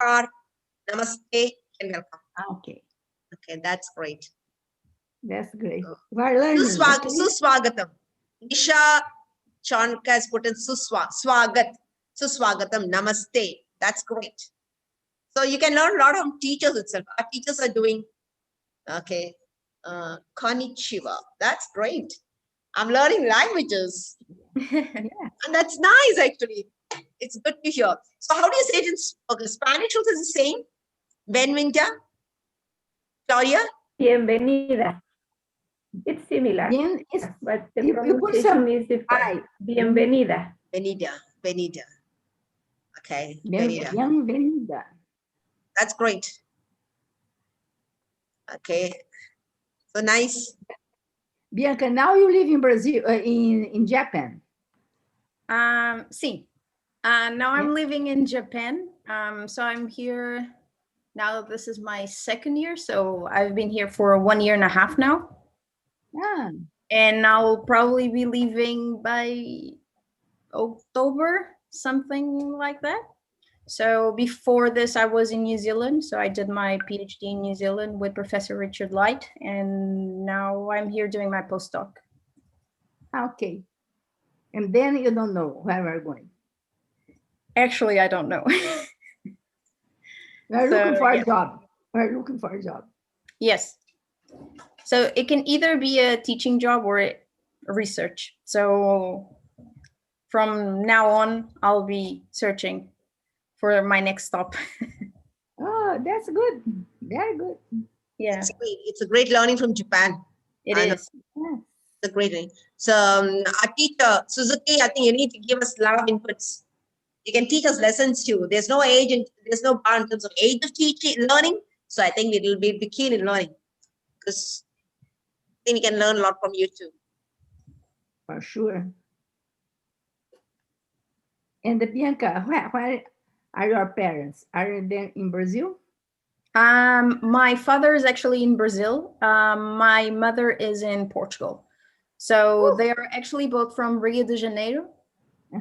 Namaskar, Namaste, and welcome. Okay, Okay, that's great. that's great. We're learning. Suswagatam. Nisha Chanka has put in Swagat. Suswagatam, Namaste. That's great. So you can learn a lot from teachers itself. Our teachers are doing, okay, Konnichiwa. That's great. I'm learning languages. Yeah. And that's nice, actually. It's good to hear. So how do you say it in Spanish? Also the same? Benvinda? Claudia? Bienvenida. It's similar, Bien, but the you put pronunciation some is different. I. Bienvenida. Benida. Okay. Benida. Bienvenida. That's great. Okay. So nice. Bianca, now you live in Brazil, in Japan. Sí. Now I'm living in Japan. So I'm here now. This is my second year. So I've been here for 1 year and a half now. Ah, And I'll probably be leaving by October, something like that. So before this, I was in New Zealand. So I did my PhD in New Zealand with Professor Richard Light. And now I'm here doing my postdoc. okay. And then you don't know where we're going. Actually, I don't know. We're So, looking for yeah. a job. We're looking for a job. Yes. So it can either be a teaching job or a research. So from now on, I'll be searching for my next stop. Oh, that's good. Very good. Yeah, It's a great learning from Japan. it I know. is. Yeah. It's a great learning. So our teacher, Suzuki, I think you need to give us a lot of inputs. You can teach us lessons too. There's no age and there's no bar in terms of age of teaching, learning. So I think it'll be keen in learning because I think we can learn a lot from you too. For sure. And Bianca, where are your parents? Are they in Brazil? My father is actually in Brazil. My mother is in Portugal. So they are actually both from Rio de Janeiro.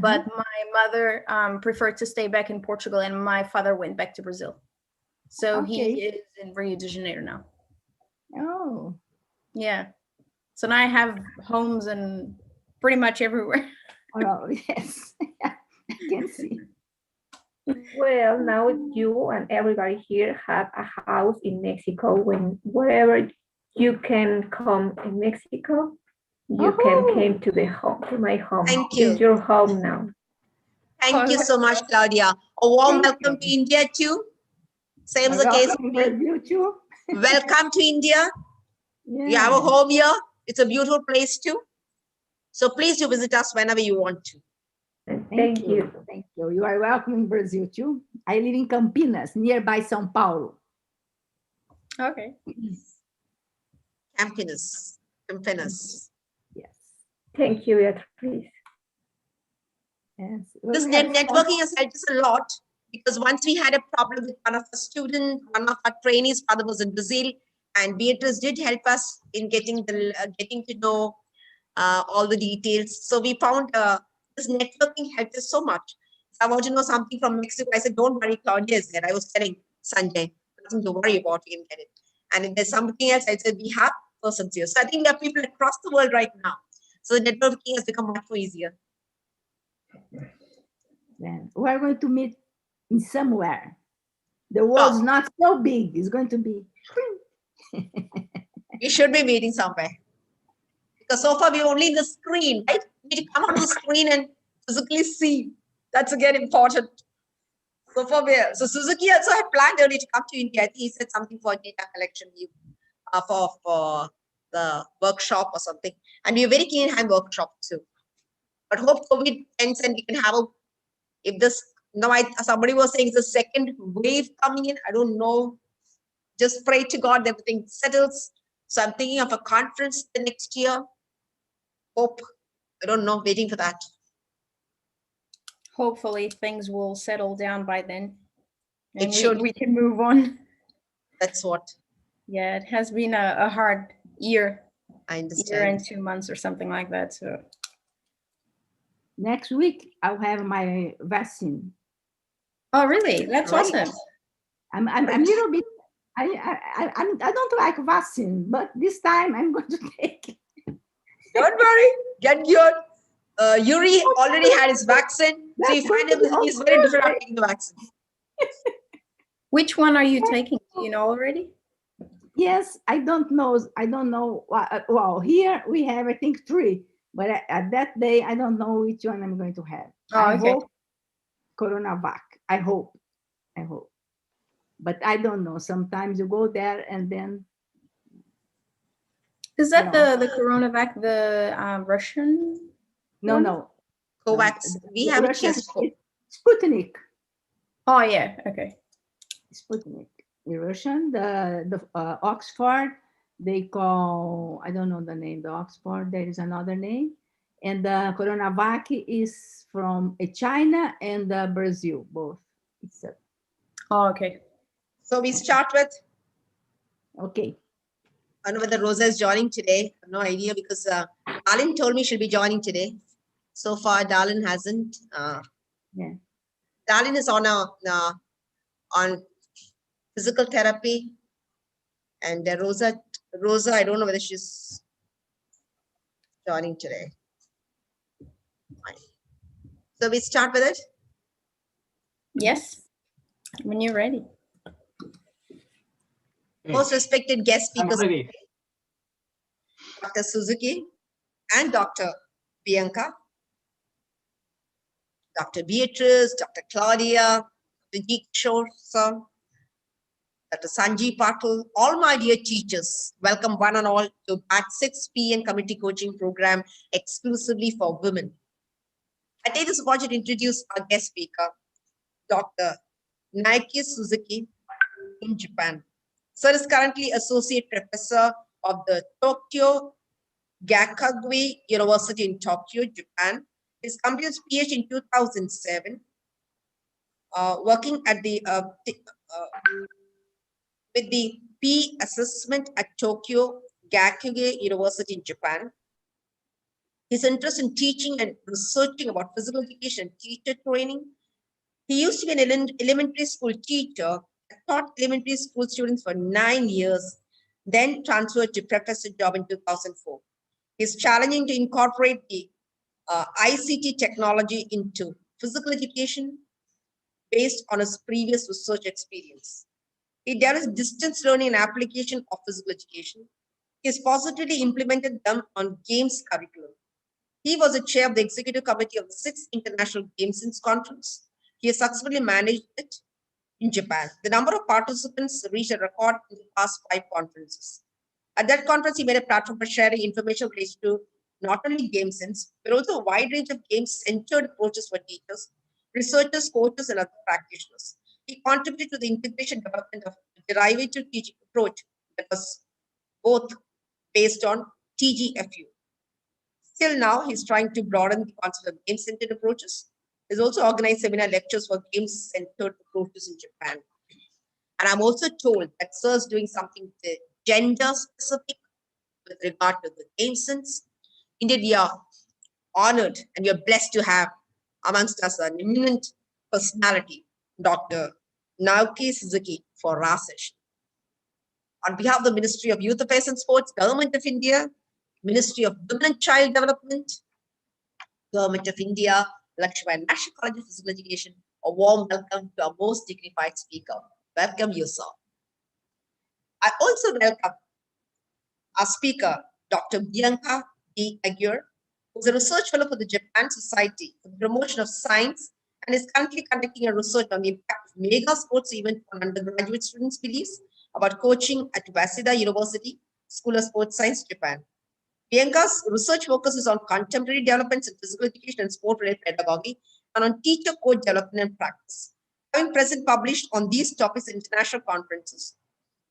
But my mother preferred to stay back in Portugal, and my father went back to Brazil. So Okay. he is in Rio de Janeiro now. Oh, Yeah. So now I have homes and pretty much everywhere. well, yes. I can see. Well, now you and everybody here have a house in Mexico. Wherever you can come in Mexico, you can come to my home. Thank you. It's your home now. Thank you so much, Claudia. A warm Thank welcome to India too. Same is the case. Welcome, Brazil too. Welcome to India. Yeah. You have a home here. It's a beautiful place too. So please do visit us whenever you want to. Thank you. Thank you. You are welcome in Brazil too. I live in Campinas, nearby São Paulo. Okay. Campinas. Yes. Thank you, Beatriz. Yes. This We have networking has helped us a lot because once we had a problem with one of our students, one of our trainees, father was in Brazil, and Beatrice did help us in getting to know all the details. So we found this networking helped us so much. So I want to know something from Mexico. I said, don't worry, Claudia is there. I was telling Sanjay, nothing to worry about, you can get it. And if there's something else, I said, we have persons here. So I think there are people across the world right now. So the networking has become much more easier. Yeah. We are going to meet in somewhere. The world's not so big. It's going to be. We should be meeting somewhere. Because so far we're only in the screen, right? We need to come on the screen and physically see. That's again important. So so Suzuki also had planned earlier to come to India. I think he said something for data collection for the workshop or something. And we're very keen to have workshop too. But hope COVID ends and we can have somebody was saying it's a second wave coming in. I don't know. Just pray to God that everything settles. So I'm thinking of a conference the next year. Hope. I don't know. Waiting for that. Hopefully things will settle down by then. It And should. we can move on. That's what. Yeah, it has been a hard year. I Year understand. and 2 months or something like that. So Next week, I'll have my vaccine. oh really? That's Right. awesome. I'm a little bit. I don't like vaccine, but this time I'm going to take it. Don't worry, get cured. Yuri already had his vaccine, so you That's find him going to be he's on very different Thursday. taking the vaccine. Which one are you taking? Do you know already? Yes, I don't know. I don't know. Well, here we have, I think, 3, but at that day, I don't know which one I'm going to have. Oh, I okay. hope CoronaVac. I hope. But I don't know. Sometimes you go there and then Is that No. the CoronaVac, the Russian? no, One? no. COVAX. We The have it Russian here. is Sputnik. Oh, yeah. Okay. Sputnik. The Russian, the Oxford, they call, I don't know the name, the Oxford, there is another name. And the CoronaVac is from China and Brazil, both. It's Oh, okay. So we start with, okay. I don't know whether Rosa is joining today. I have no idea because Darlene told me she'll be joining today. So far, Darlene hasn't. Yeah. Darlene is on physical therapy, and Rosa, I don't know whether she's joining today. Fine. So we start with it. Yes. When you're ready. Most respected guest I'm speakers, ready. Dr. Suzuki and Dr. Bianca, Dr. Beatrice, Dr. Claudia, Dr. G. Kishore, sir, Dr. Sanjeev Patil, all my dear teachers, welcome one and all to Batch 6 PN Community Coaching Program exclusively for women. I take this opportunity to introduce our guest speaker, Dr. Naoki Suzuki in Japan. Sir is currently Associate Professor of the Tokyo Gakugui University in Tokyo, Japan. He's completed his PhD in 2007, working at with the P assessment at Tokyo Gakugui University in Japan. His interest in teaching and researching about physical education and teacher training. He used to be an elementary school teacher, taught elementary school students for 9 years, then transferred to professor job in 2004. He's challenging to incorporate the ICT technology into physical education based on his previous research experience. He develops distance learning and application of physical education. He has positively implemented them on games curriculum. He was the chair of the executive committee of the 6th International Games Conference. He has successfully managed it in Japan. The number of participants reached a record in the past 5 conferences. At that conference, he made a platform for sharing information related to not only game sense, but also a wide range of game-centered approaches for teachers, researchers, coaches, and other practitioners. He contributed to the integration development of a derivative teaching approach that was both based on TGFU. Still now, he's trying to broaden the concept of game-centered approaches. He's also organized seminar lectures for game-centered approaches in Japan. And I'm also told that Sir is doing something gender-specific with regard to the game sense. Indeed, we are honored and we are blessed to have amongst us an eminent personality, Dr. Naoki Suzuki, for our session. On behalf of the Ministry of Youth Affairs and Sports, Government of India, Ministry of Women and Child Development, Government of India, Lakshman National College of Physical Education, a warm welcome to our most dignified speaker. Welcome you, sir. I also welcome our speaker, Dr. Bianca D. Aguirre, who is a research fellow for the Japan Society for the Promotion of Science and is currently conducting a research on the impact of mega sports event on undergraduate students' beliefs about coaching at Waseda University School of Sports Science, Japan. Bianca's research focuses on contemporary developments in physical education and sport-related pedagogy and on teacher-coach development and practice. Having present published on these topics in international conferences.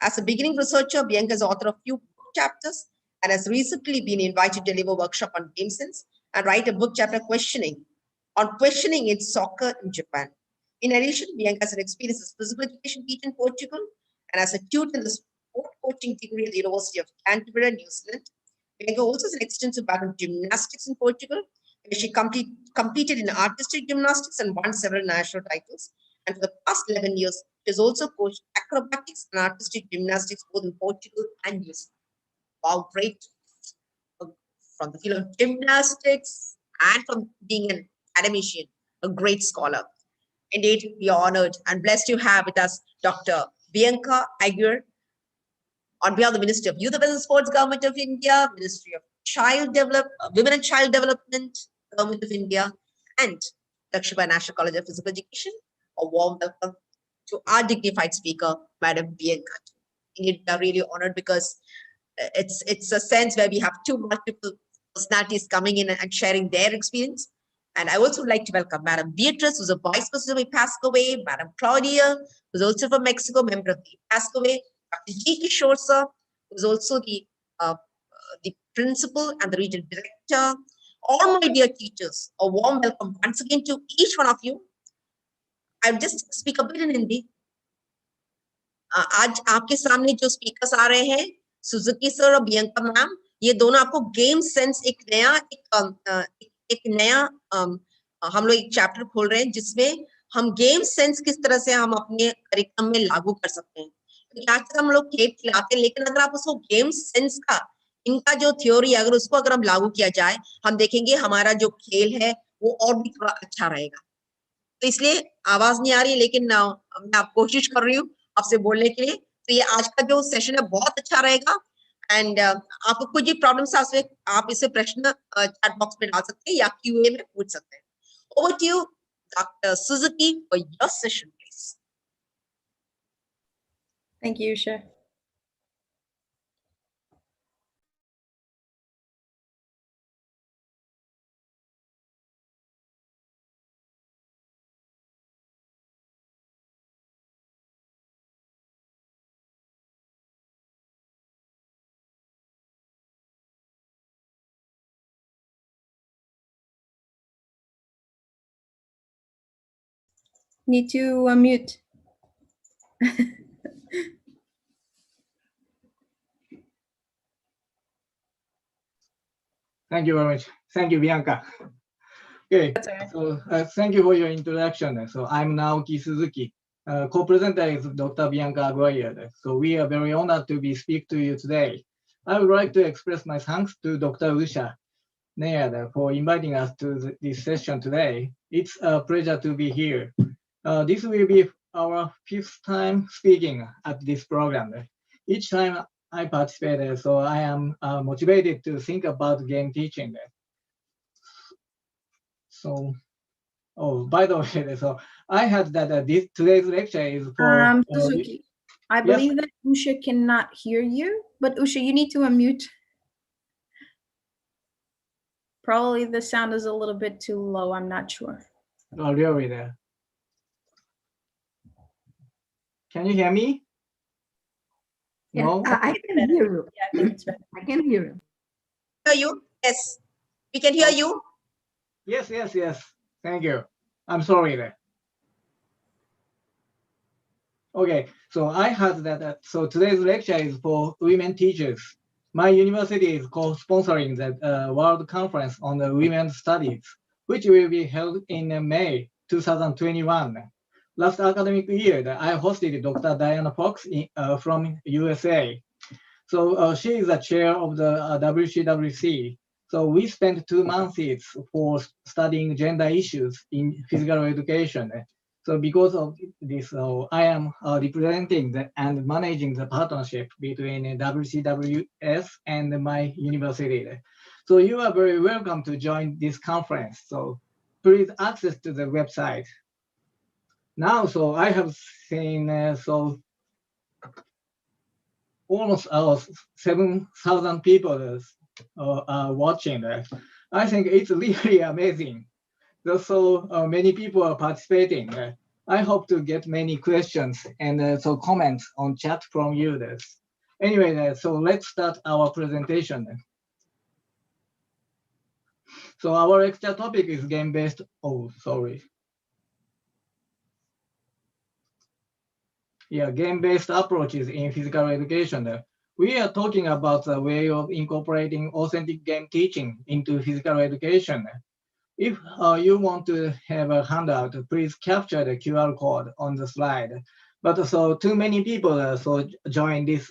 As a beginning researcher, Bianca is author of few book chapters and has recently been invited to deliver a workshop on game sense and write a book chapter on questioning in soccer in Japan. In addition, Bianca has an experience as physical education teacher in Portugal and as a tutor in the sport coaching degree at the University of Canterbury, New Zealand. Bianca also has an extensive background in gymnastics in Portugal, where she competed in artistic gymnastics and won several national titles. And for the past 11 years, She has also coached acrobatics and artistic gymnastics both in Portugal and New Zealand. Wow, great. From the field of gymnastics and from being an academician, a great scholar. Indeed, we are honored and blessed to have with us Dr. Bianca Aguirre on behalf of the Ministry of Youth Affairs and Sports, Government of India, Ministry of Women and Child Development, Government of India, and Lakshmi National College of Physical Education. A warm welcome to our dignified speaker, Madam Bianca. Indeed, we are really honored because it's a sense where we have two multiple personalities coming in and sharing their experience. And I also would like to welcome Madam Beatrice, who's a vice president of Pascoway, Madam Claudia, who's also from Mexico, member of the Pascoway, Dr. G. Kishore, sir, who's also the principal and the regional director. All my dear teachers, a warm welcome once again to each one of you. I'll just speak a bit in Hindi. आज आपके सामने जो speakers आ रहे हैं, Suzuki sir और Bianca ma'am, ये दोनों आपको गेम सेंस एक नया हम लोग एक चैप्टर खोल रहे हैं जिसमें हम गेम सेंस किस तरह से हम अपने करिकुलम में लागू कर सकते हैं। क्योंकि आज तक हम लोग खेल खिलाते हैं, लेकिन अगर आप उसको गेम सेंस का इनका जो थ्योरी अगर उसको अगर हम लागू किया जाए, हम देखेंगे हमारा जो खेल है वो और भी थोड़ा अच्छा रहेगा। तो इसलिए आवाज नहीं आ रही है, लेकिन मैं आप कोशिश कर रही हूँ आपसे बोलने के लिए। तो ये आज का जो सेशन है बहुत अच्छा रहेगा। एंड आपको कुछ भी प्रॉब्लम्स आप इसे प्रश्न चैट बॉक्स में डाल सकते हैं या क्यूए में पूछ सकते हैं। Over to you doctor Suzuki for your session please. Thank you, Usha. Need to unmute. Thank you very much. Thank you, Bianca. Okay, so thank you for your introduction. So I'm Naoki Suzuki, co-presenter is Dr. Bianca Aguirre. So we are very honored to be speak to you today. I would like to express my thanks to Dr. Usha Nayar for inviting us to this session today. It's a pleasure to be here. This will be our fifth time speaking at this program. Each time I participated, so I am motivated to think about game teaching. So, oh, by the way, so I heard that today's lecture is for Suzuki, I yes? believe that Usha cannot hear you, but Usha, you need to unmute. Probably the sound is a little bit too low. I'm not sure. Oh, really? There. Can you hear me? Yeah, No. I can hear you. Yeah, I think it's better. I can hear you. Hear you? Yes, we can hear you. Yes. Thank you. I'm sorry there. Okay, so I heard that. So today's lecture is for women teachers. My university is co-sponsoring the World Conference on the Women's Studies, which will be held in May 2021. Last academic year, I hosted Dr. Diana Fox from USA. So she is the chair of the WCWC. So we spent 2 months for studying gender issues in physical education. So because of this, I am representing and managing the partnership between WCWS and my university. So you are very welcome to join this conference. So please access to the website. Now, so I have seen almost 7,000 people are watching that. I think it's really amazing. So many people are participating. I hope to get many questions and so comments on chat from you. Anyway, so let's start our presentation. So our lecture topic is game-based. Oh, sorry. Yeah, game-based approaches in physical education. We are talking about the way of incorporating authentic game teaching into physical education. If you want to have a handout, please capture the QR code on the slide. But so too many people so join this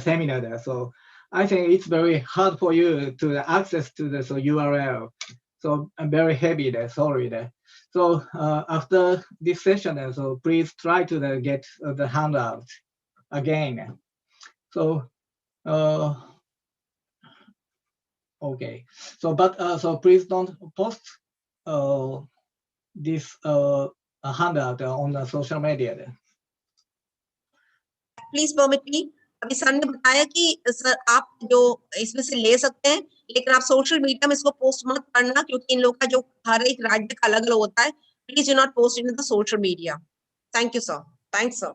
seminar there. So I think it's very hard for you to access to the URL. So I'm very heavy there, sorry there. So after this session, so please try to get the handout again. So okay. So so please don't post this handout on the social media there. Please permit me, अभी sir ने बताया कि sir आप जो इसमें से ले सकते हैं, लेकिन आप सोशल मीडिया में इसको पोस्ट मत करना, क्योंकि इन लोग का जो हर एक राज्य का अलग अलग होता है. Please do not post in the social media. Thank you sir. Thanks sir.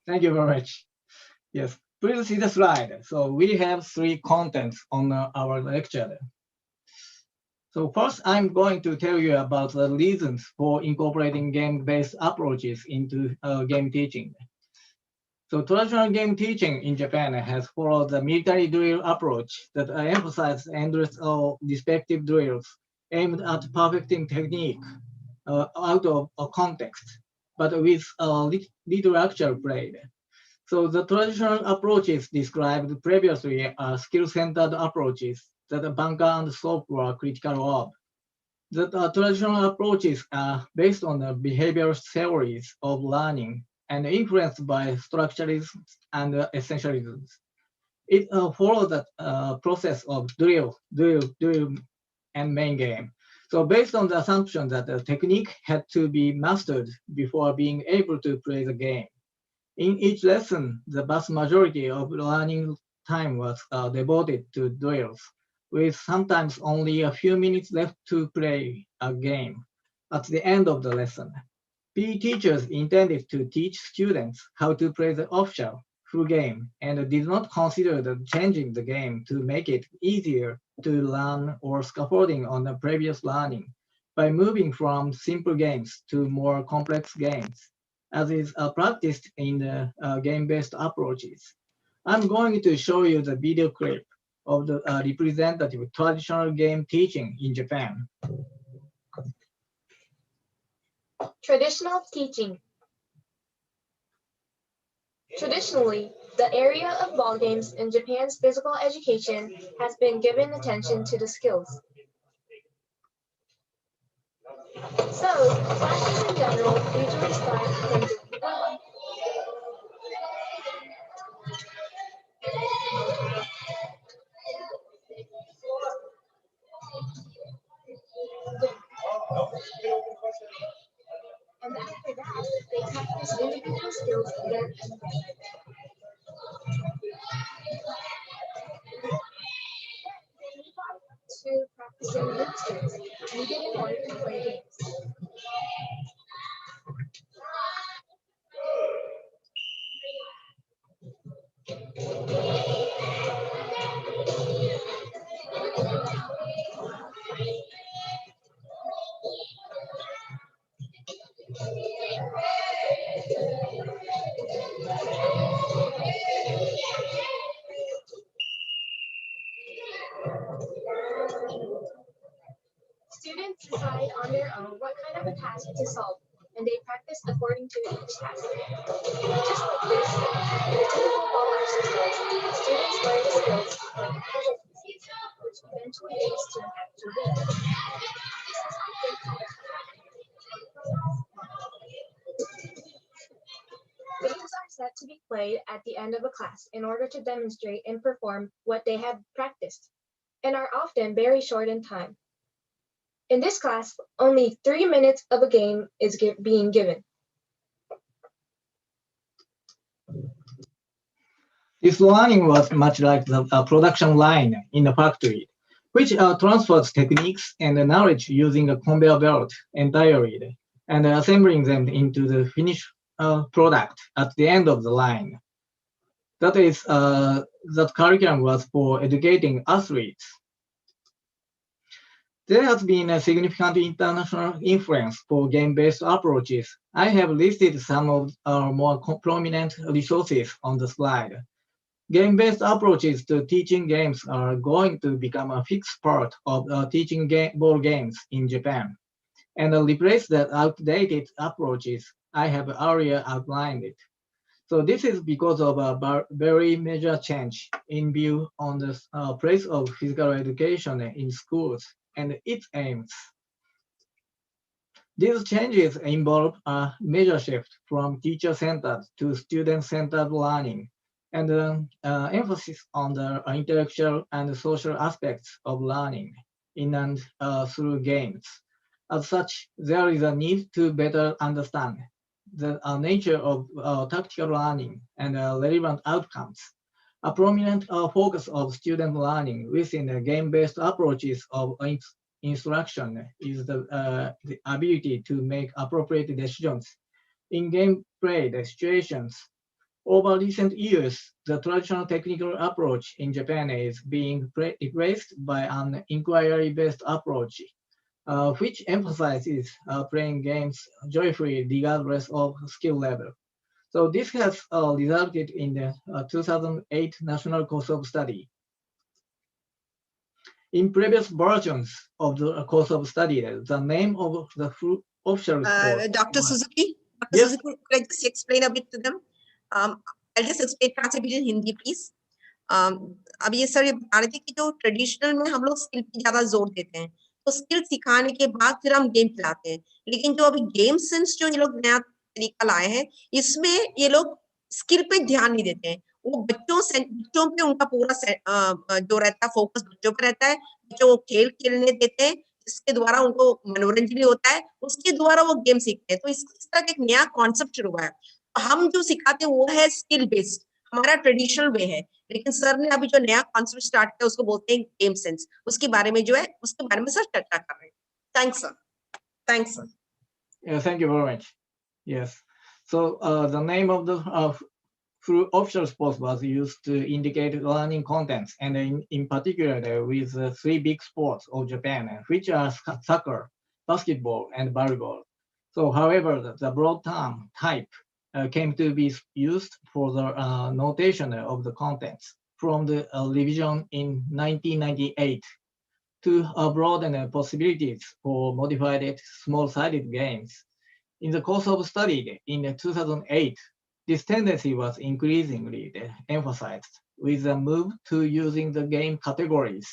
Thank you very much. Yes, please see the slide. So we have 3 contents on our lecture. So first, I'm going to tell you about the reasons for incorporating game-based approaches into game teaching. So traditional game teaching in Japan has followed the military drill approach that emphasizes endless or respective drills aimed at perfecting technique out of a context, but with little actual play. So the traditional approaches described previously are skill-centered approaches that Banker and Soap were critical of. The traditional approaches are based on the behavioral theories of learning and influenced by structuralism and essentialism. It followed the process of drill, and main game. So based on the assumption that the technique had to be mastered before being able to play the game. In each lesson, the vast majority of learning time was devoted to drills, with sometimes only a few minutes left to play a game at the end of the lesson. PE teachers intended to teach students how to play the official full game and did not consider changing the game to make it easier to learn or scaffolding on the previous learning by moving from simple games to more complex games, as is practiced in the game-based approaches. I'm going to show you the video clip of the representative traditional game teaching in Japan. Traditional teaching. Traditionally, the area of ball games in Japan's physical education has been given attention to the skills. So, classes in general usually start from day 1. And after that, they practice individual skills together. They move on to practicing group skills needed in order to play games. Students decide on their own what kind of a task to solve, and they practice according to each task. Just like this, in a typical ball exercise, students learn the skills like puzzle pieces, which eventually leads to an actual game. This is often called games are set to be played at the end of a class in order to demonstrate and perform what they have practiced, and are often very short in time. In this class, only 3 minutes of a game is being given. This learning was much like the production line in a factory, which transfers techniques and knowledge using a conveyor belt entirely and assembling them into the finished product at the end of the line. That is, that curriculum was for educating athletes. There has been a significant international influence for game-based approaches. I have listed some of our more prominent resources on the slide. Game-based approaches to teaching games are going to become a fixed part of teaching ball games in Japan and replace the outdated approaches I have earlier outlined it. So this is because of a very major change in view on the place of physical education in schools and its aims. These changes involve a major shift from teacher-centered to student-centered learning and emphasis on the intellectual and social aspects of learning in and through games. As such, there is a need to better understand the nature of tactical learning and relevant outcomes. A prominent focus of student learning within the game-based approaches of instruction is the ability to make appropriate decisions in gameplay situations. Over recent years, the traditional technical approach in Japan is being replaced by an inquiry-based approach, which emphasizes playing games joyfully regardless of skill level. So this has resulted in the 2008 National Course of Study. In previous versions of the course of study, the name of the official course Dr. was- Suzuki, Dr. Yes. Suzuki, could I just explain a bit to them? I'll just explain translate in Hindi, please. अब ये sir ये बता रहे थे कि जो traditional में हम लोग स्किल पे ज्यादा जोर देते हैं, तो स्किल सिखाने के बाद फिर हम गेम खिलाते हैं, लेकिन जो अभी गेम सेंस जो ये लोग नया तरीका लाए हैं, इसमें ये लोग स्किल पे ध्यान नहीं देते हैं, वो बच्चों पे उनका पूरा जो रहता है फोकस बच्चों पे रहता है, बच्चों को खेल खेलने देते हैं जिसके द्वारा उनको मनोरंजन भी होता है, उसके द्वारा वो गेम सीखते हैं। तो इस तरह का एक नया कॉन्सेप्ट शुरू हुआ है। हम जो सिखाते हैं वो है स्किल बेस्ड, हमारा ट्रेडिशनल वे है, लेकिन सर ने अभी जो नया कॉन्सेप्ट स्टार्ट किया उसको बोलते हैं गेम सेंस, उसके बारे में जो है उसके बारे में सर चर्चा कर रहे हैं। Thanks sir, thanks sir. Yeah, thank you very much. Yes. So the name of the official sports was used to indicate learning contents, and in particular with the three big sports of Japan, which are soccer, basketball, and volleyball. So, however, the broad term type came to be used for the notation of the contents from the revision in 1998 to broaden possibilities for modified small-sided games. In the course of study in 2008, this tendency was increasingly emphasized with a move to using the game categories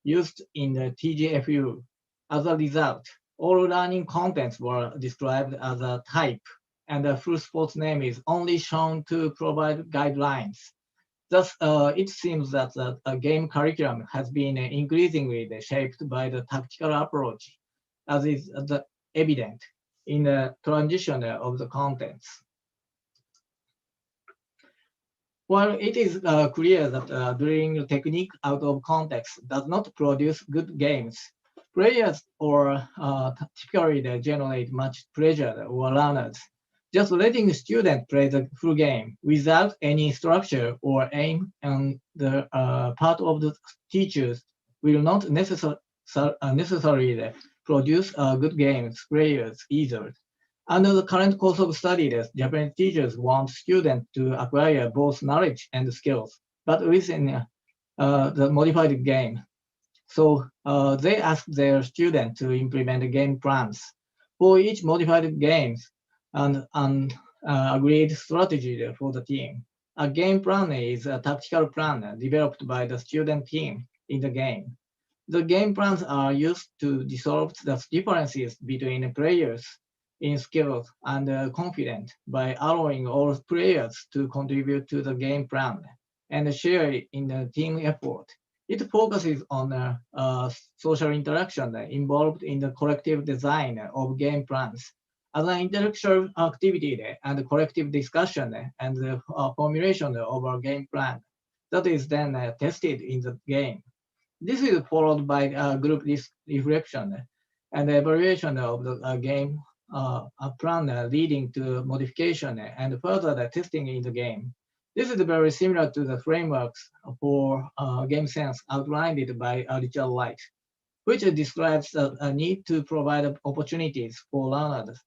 used in the TGFU. As a result, all learning contents were described as a type, and the full sports name is only shown to provide guidelines. Thus, it seems that the game curriculum has been increasingly shaped by the tactical approach, as is evident in the transition of the contents. While it is clear that drilling technique out of context does not produce good games, players or typically they generate much pleasure or learners. Just letting students play the full game without any structure or aim on the part of the teachers will not necessarily produce good games players either. Under the current course of study, the Japanese teachers want students to acquire both knowledge and skills, but within the modified game. So they ask their students to implement game plans for each modified game and agreed strategy for the team. A game plan is a tactical plan developed by the student team in the game. The game plans are used to resolve the differences between players in skills and confidence by allowing all players to contribute to the game plan and share in the team effort. It focuses on social interaction involved in the collective design of game plans as an intellectual activity and collective discussion and the formulation of a game plan that is then tested in the game. This is followed by group reflection and evaluation of the game plan leading to modification and further testing in the game. This is very similar to the frameworks for game sense outlined by Richard Wright, which describes a need to provide opportunities for learners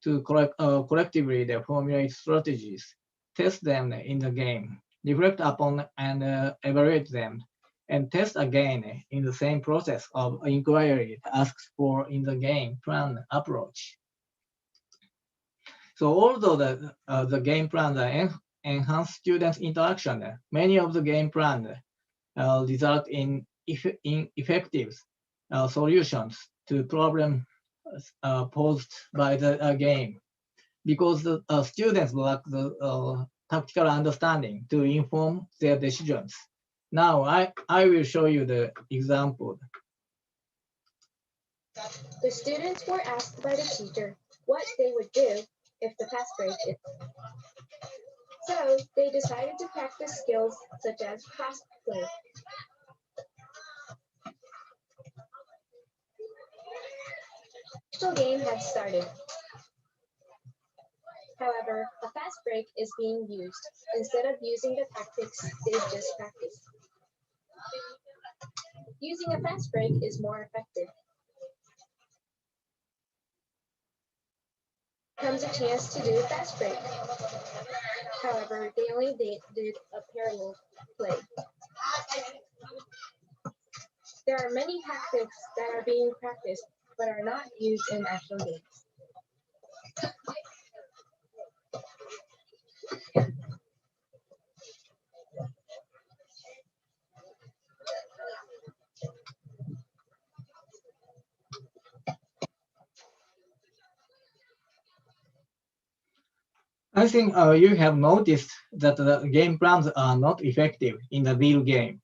to collectively formulate strategies, test them in the game, reflect upon and evaluate them, and test again in the same process of inquiry asked for in the game plan approach. So although the game plans enhance students' interaction, many of the game plans result in effective solutions to problems posed by the game, because the students lack the tactical understanding to inform their decisions. Now I will show you the example. The students were asked by the teacher what they would do if the fast break is. So they decided to practice skills such as fast play. The actual game had started. However, a fast break is being used. Instead of using the tactics they just practiced. Using a fast break is more effective. Comes a chance to do a fast break. However, they only did a parallel play. There are many tactics that are being practiced but are not used in actual games. I think you have noticed that the game plans are not effective in the real game.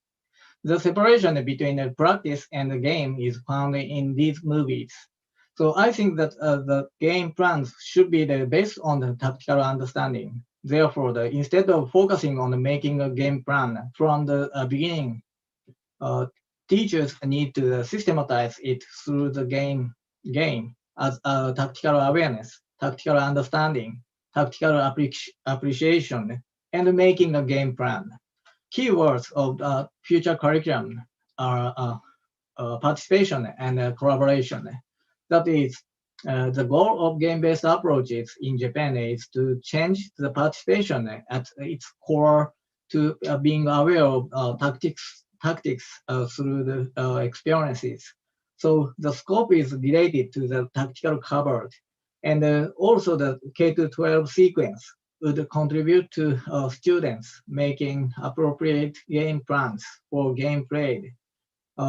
The separation between the practice and the game is found in these movies. So I think that the game plans should be based on the tactical understanding. Therefore, instead of focusing on making a game plan from the beginning, teachers need to systematize it through the game as tactical awareness, tactical understanding, tactical appreciation, and making a game plan. Keywords of the future curriculum are participation and collaboration. That is, the goal of game-based approaches in Japan is to change the participation at its core to being aware of tactics through the experiences. So the scope is related to the tactical covered, and also the K-12 sequence would contribute to students making appropriate game plans for game played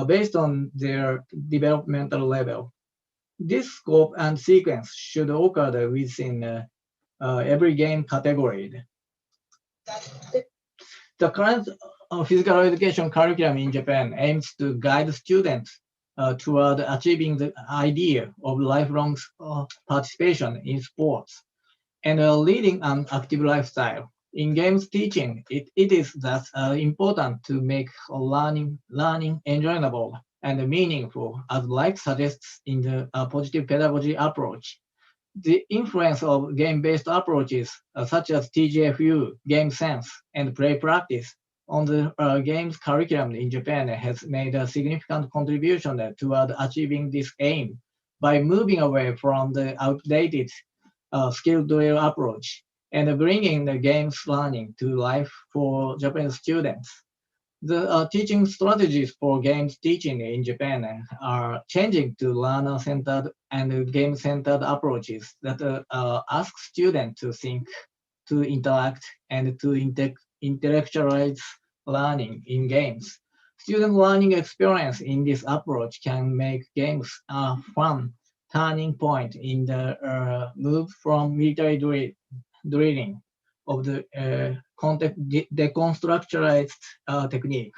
based on their developmental level. This scope and sequence should occur within every game category. The current physical education curriculum in Japan aims to guide students toward achieving the idea of lifelong participation in sports and leading an active lifestyle. In games teaching, it is thus important to make learning enjoyable and meaningful, as Light suggests in the positive pedagogy approach. The influence of game-based approaches such as TGFU, game sense, and play practice on the games curriculum in Japan has made a significant contribution toward achieving this aim by moving away from the outdated skill drill approach and bringing the games learning to life for Japanese students. The teaching strategies for games teaching in Japan are changing to learner-centered and game-centered approaches that ask students to think, to interact, and to intellectualize learning in games. Student learning experience in this approach can make games a fun turning point in the move from military drilling of the context deconstructualized technique.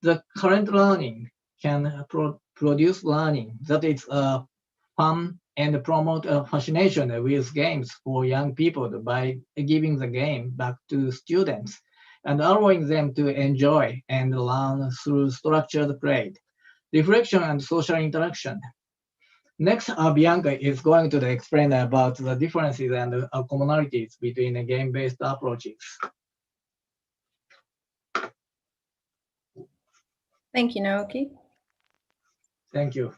The current learning can produce learning that is fun and promote a fascination with games for young people by giving the game back to students and allowing them to enjoy and learn through structured play, reflection, and social interaction. Next, Bianca is going to explain about the differences and commonalities between the game-based approaches. Thank you, Naoki. Thank you.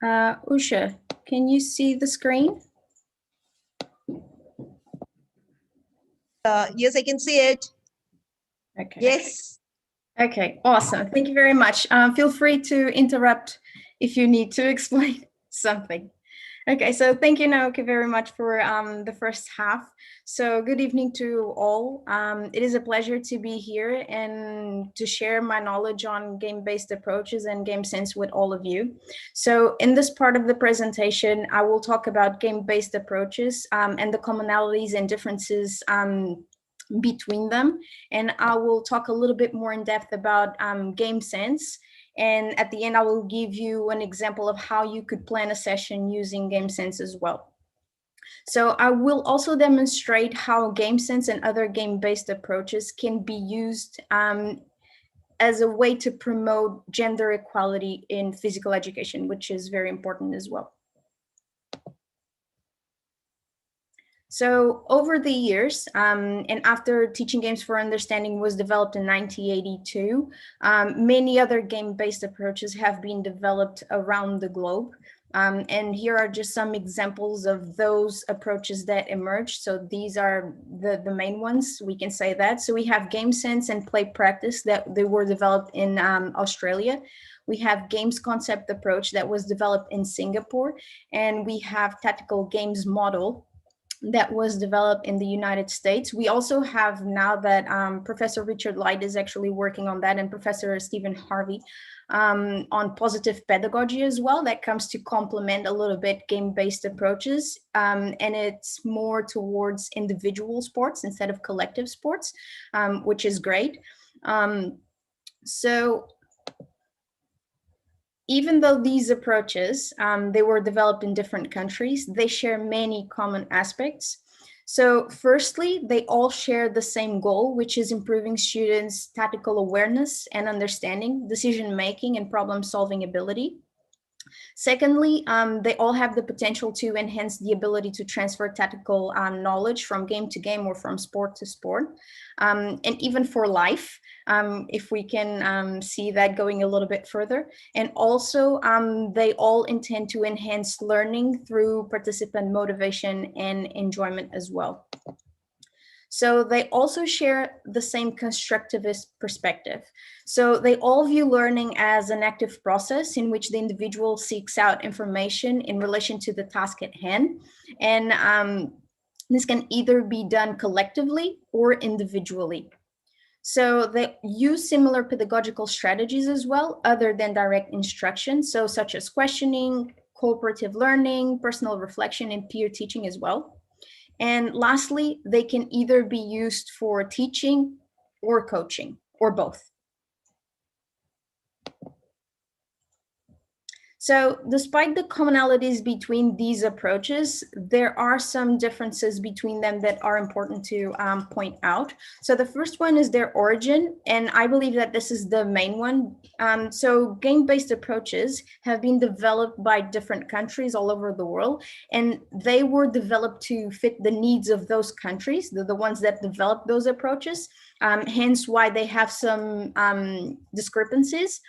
Usha, can you see the screen? Yes, I can see it. Okay. Yes. Okay, awesome. Thank you very much. Feel free to interrupt if you need to explain something. Okay, so thank you, Naoki, very much for the first half. So good evening to all. It is a pleasure to be here and to share my knowledge on game-based approaches and game sense with all of you. So in this part of the presentation, I will talk about game-based approaches and the commonalities and differences between them. And I will talk a little bit more in depth about game sense. And at the end, I will give you an example of how you could plan a session using game sense as well. So I will also demonstrate how game sense and other game-based approaches can be used as a way to promote gender equality in physical education, which is very important as well. So over the years, and after Teaching Games for Understanding was developed in 1982, many other game-based approaches have been developed around the globe. And here are just some examples of those approaches that emerged. So these are the main ones, we can say that. So we have game sense and play practice that they were developed in Australia. We have games concept approach that was developed in Singapore. And we have tactical games model that was developed in the United States. We also have now that Professor Richard Light is actually working on that, and Professor Stephen Harvey on positive pedagogy as well. That comes to complement a little bit game-based approaches, and it's more towards individual sports instead of collective sports, which is great. So even though these approaches, they were developed in different countries, they share many common aspects. So firstly, they all share the same goal, which is improving students' tactical awareness and understanding, decision-making and problem-solving ability. Secondly, they all have the potential to enhance the ability to transfer tactical knowledge from game to game or from sport to sport, and even for life, if we can see that going a little bit further. And also, they all intend to enhance learning through participant motivation and enjoyment as well. So they also share the same constructivist perspective. So they all view learning as an active process in which the individual seeks out information in relation to the task at hand. And this can either be done collectively or individually. So they use similar pedagogical strategies as well, other than direct instruction. So such as questioning, cooperative learning, personal reflection, and peer teaching as well. And lastly, they can either be used for teaching or coaching, or both. So despite the commonalities between these approaches, there are some differences between them that are important to point out. So the first one is their origin, and I believe that this is the main one. So game-based approaches have been developed by different countries all over the world, and they were developed to fit the needs of those countries, the ones that developed those approaches, hence why they have some discrepancies.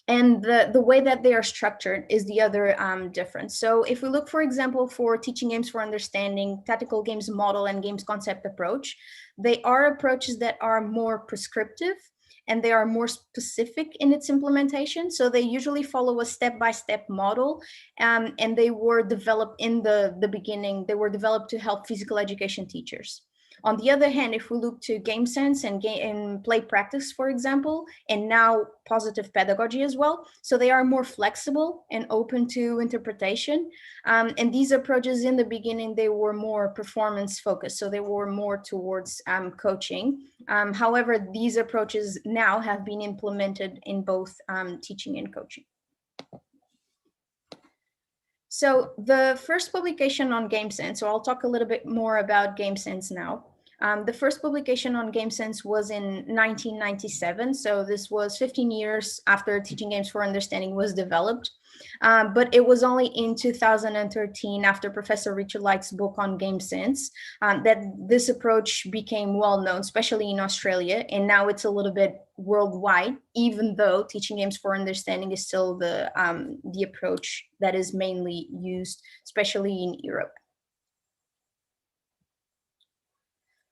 And the way that they are structured is the other difference. So if we look, for example, for Teaching Games for Understanding, Tactical Games Model, and Games Concept Approach, they are approaches that are more prescriptive and they are more specific in its implementation. So they usually follow a step-by-step model, and they were developed in the beginning. They were developed to help physical education teachers. On the other hand, if we look to game sense and play practice, for example, and now positive pedagogy as well, so they are more flexible and open to interpretation. And these approaches in the beginning, they were more performance focused, so they were more towards coaching. However, these approaches now have been implemented in both teaching and coaching. So the first publication on game sense, so I'll talk a little bit more about game sense now. The first publication on GameSense was in 1997. So this was 15 years after Teaching Games for Understanding was developed. But it was only in 2013, after Professor Richard Light's book on GameSense, that this approach became well known, especially in Australia. And now it's a little bit worldwide, even though Teaching Games for Understanding is still the approach that is mainly used, especially in Europe.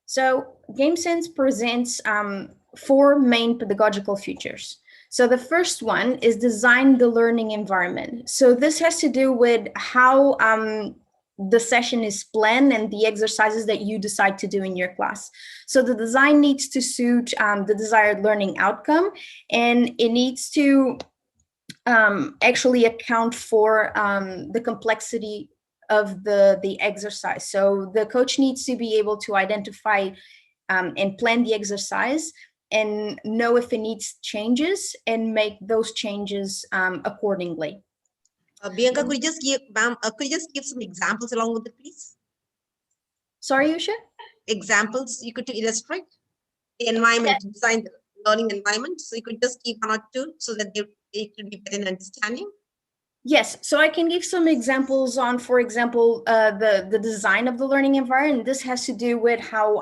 So GameSense presents 4 main pedagogical features. So the first one is design the learning environment. So this has to do with how the session is planned and the exercises that you decide to do in your class. So the design needs to suit the desired learning outcome, and it needs to actually account for the complexity of the exercise. So the coach needs to be able to identify and plan the exercise and know if it needs changes and make those changes accordingly. Bianca, could you just give, ma'am, could you just give some examples along with it, please? Sorry, Usha? Examples you could to illustrate the environment, design the learning environment. So you could just give 1 or 2 so that it could be better in understanding. Yes, so I can give some examples on, for example, the design of the learning environment. This has to do with how,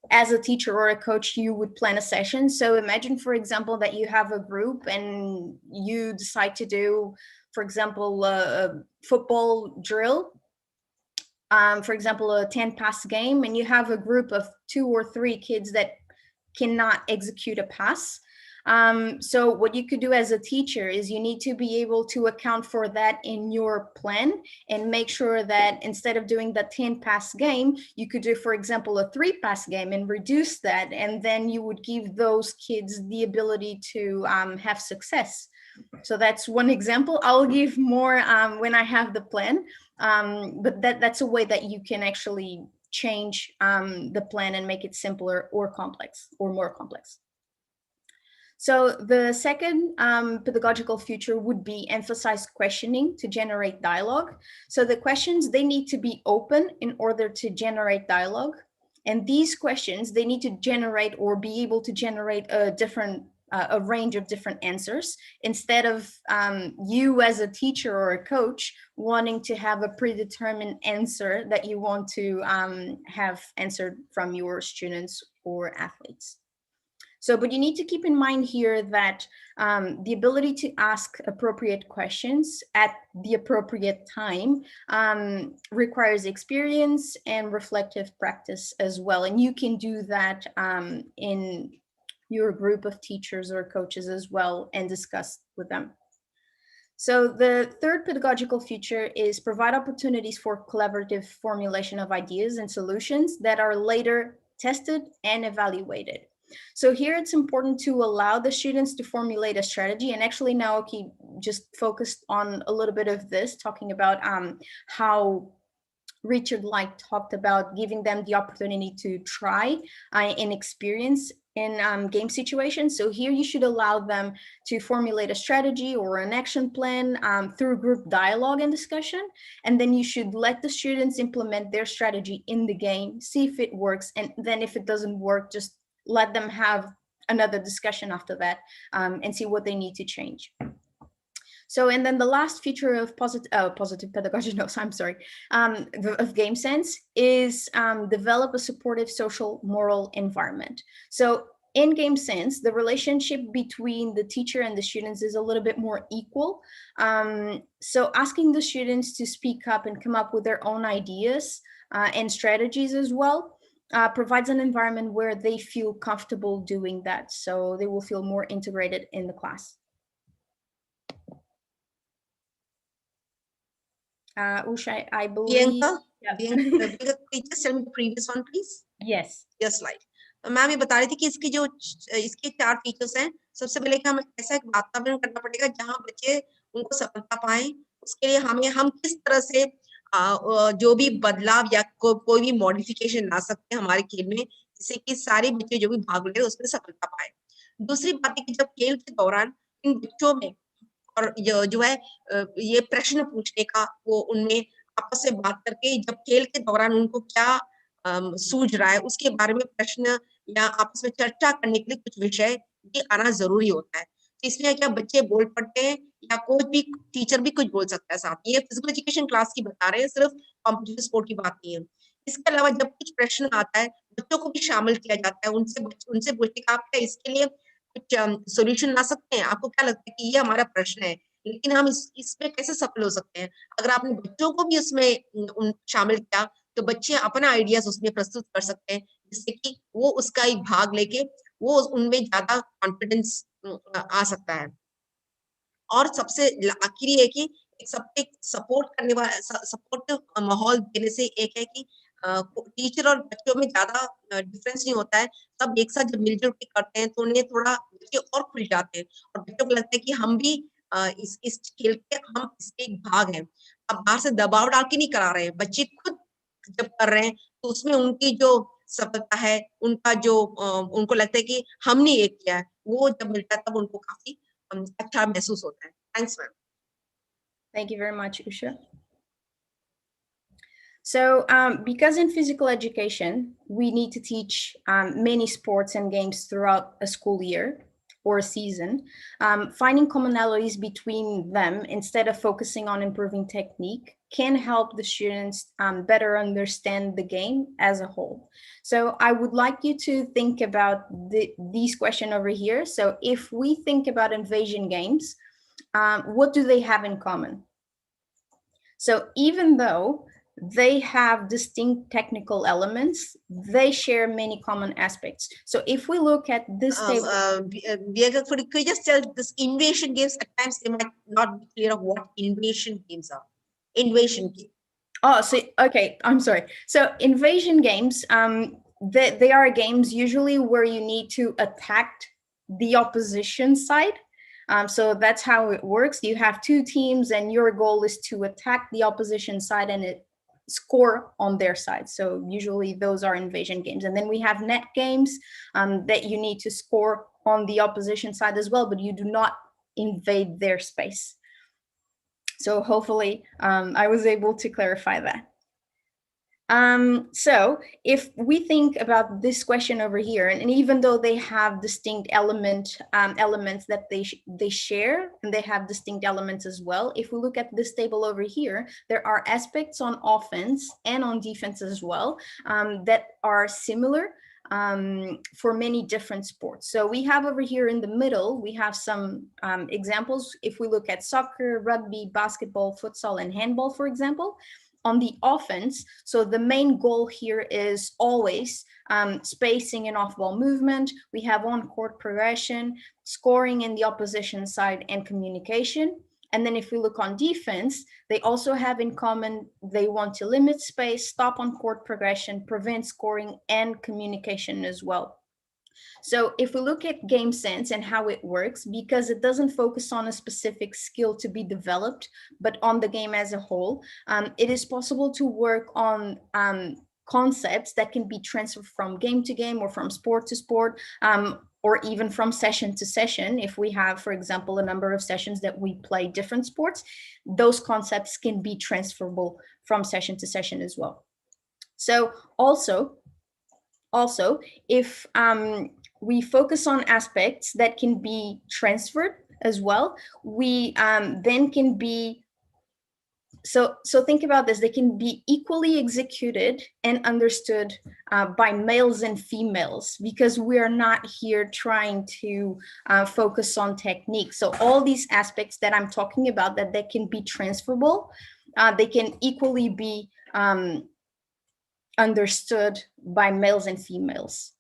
as a teacher or a coach, you would plan a session. So imagine, for example, that you have a group and you decide to do, for example, a football drill. For example, a 10-pass game, and you have a group of 2 or 3 kids that cannot execute a pass. So what you could do as a teacher is you need to be able to account for that in your plan and make sure that instead of doing the 10-pass game, you could do, for example, a 3-pass game and reduce that. And then you would give those kids the ability to have success. So that's one example. I'll give more when I have the plan, but that's a way that you can actually change the plan and make it simpler or complex or more complex. So the second pedagogical feature would be emphasize questioning to generate dialogue. So the questions, they need to be open in order to generate dialogue. And these questions, they need to generate or be able to generate a range of different answers, instead of you as a teacher or a coach wanting to have a predetermined answer that you want to have answered from your students or athletes. So, but you need to keep in mind here that the ability to ask appropriate questions at the appropriate time requires experience and reflective practice as well. And you can do that in your group of teachers or coaches as well and discuss with them. So the third pedagogical feature is provide opportunities for collaborative formulation of ideas and solutions that are later tested and evaluated. So here it's important to allow the students to formulate a strategy, and actually Naoki just focused on a little bit of this, talking about how Richard Light talked about giving them the opportunity to try and experience in game situations. So here you should allow them to formulate a strategy or an action plan through group dialogue and discussion. And then you should let the students implement their strategy in the game, see if it works. And then if it doesn't work, just let them have another discussion after that and see what they need to change. So, and then the last feature of positive pedagogy, no, I'm sorry, of GameSense is develop a supportive social moral environment. So in GameSense, the relationship between the teacher and the students is a little bit more equal. So asking the students to speak up and come up with their own ideas and strategies as well provides an environment where they feel comfortable doing that. So they will feel more integrated in the class. Usha, I believe. Bianca, Yeah. Bianca, could you just tell me the previous one, please? Yes. Your slide. Ma'am ये बता रही थी कि इसके 4 features हैं। सबसे पहले कि हमें ऐसा एक वातावरण करना पड़ेगा जहां बच्चे उनको सफलता पाएं। उसके लिए हम किस तरह से जो भी बदलाव या कोई भी मॉडिफिकेशन ला सकते हैं हमारे खेल में, जिससे कि सारे बच्चे जो भी भाग ले उसमें सफलता पाए। दूसरी बात है कि जब खेल के दौरान इन बच्चों में और जो है ये प्रश्न पूछने का, वो उनमें आपस में बात करके जब खेल के दौरान उनको क्या सूझ रहा है, उसके बारे में प्रश्न या आपस में चर्चा करने के लिए कुछ विषय ये आना जरूरी होता है। तो इसलिए क्या बच्चे बोल पड़ते हैं या कोच भी, टीचर भी कुछ बोल सकता है साथ में। ये फिजिकल एजुकेशन क्लास की बता रहे हैं, सिर्फ कॉम्पिटिटिव स्पोर्ट की बात नहीं है। इसके अलावा जब कुछ प्रश्न आता है, बच्चों को भी शामिल किया जाता है, उनसे पूछते कि आप क्या इसके लिए कुछ सोल्यूशन ला सकते हैं, आपको क्या लगता है कि ये हमारा प्रश्न है, लेकिन हम इसमें कैसे सफल हो सकते हैं। अगर आपने बच्चों को भी उसमें शामिल किया तो बच्चे अपना आइडियाज उसमें प्रस्तुत कर सकते हैं, जिससे कि वो उसका एक भाग लेके वो उनमें ज्यादा कॉन्फिडेंस आ सकता है। और सबसे आखिरी है कि सबके सपोर्ट करने वाला सपोर्टिव माहौल देने से एक है कि टीचर और बच्चों में ज्यादा डिफरेंस नहीं होता है। सब एक साथ जब मिलजुल के करते हैं तो उन्हें थोड़ा बच्चे और खुल जाते हैं और बच्चों को लगता है कि हम भी इस खेल के हम इसके एक भाग हैं। अब बाहर से दबाव डाल के नहीं करा रहे हैं, बच्चे खुद जब कर रहे हैं तो उसमें उनकी जो सफलता है, उनका जो उनको लगता है कि हमने ये किया है, वो जब मिलता है तब उनको काफी अच्छा महसूस होता है। Thanks ma'am. Thank you very much, Usha. So because in physical education, we need to teach many sports and games throughout a school year or a season, finding commonalities between them instead of focusing on improving technique can help the students better understand the game as a whole. So I would like you to think about these questions over here. So if we think about invasion games, what do they have in common? So even though they have distinct technical elements, they share many common aspects. So if we look at this table, could you just tell this invasion games? At times they might not be clear of what invasion games are. Invasion game. Oh, so okay, I'm sorry. So invasion games, they are games usually where you need to attack the opposition side. So that's how it works. You have two teams and your goal is to attack the opposition side and score on their side. So usually those are invasion games. And then we have net games that you need to score on the opposition side as well, but you do not invade their space. So hopefully I was able to clarify that. So if we think about this question over here, and even though they have distinct elements that they share, and they have distinct elements as well, if we look at this table over here, there are aspects on offense and on defense as well that are similar for many different sports. So we have over here in the middle, we have some examples. If we look at soccer, rugby, basketball, futsal, and handball, for example, on the offense, so the main goal here is always spacing and off-ball movement. We have on-court progression, scoring in the opposition side, and communication. And then if we look on defense, they also have in common, they want to limit space, stop on-court progression, prevent scoring, and communication as well. So if we look at game sense and how it works, because it doesn't focus on a specific skill to be developed, but on the game as a whole, it is possible to work on concepts that can be transferred from game to game or from sport to sport, or even from session to session. If we have, for example, a number of sessions that we play different sports, those concepts can be transferable from session to session as well. So also if we focus on aspects that can be transferred as well, we then can be, so think about this, they can be equally executed and understood by males and females, because we are not here trying to focus on technique. So all these aspects that I'm talking about, that they can be transferable, they can equally be understood by males and females.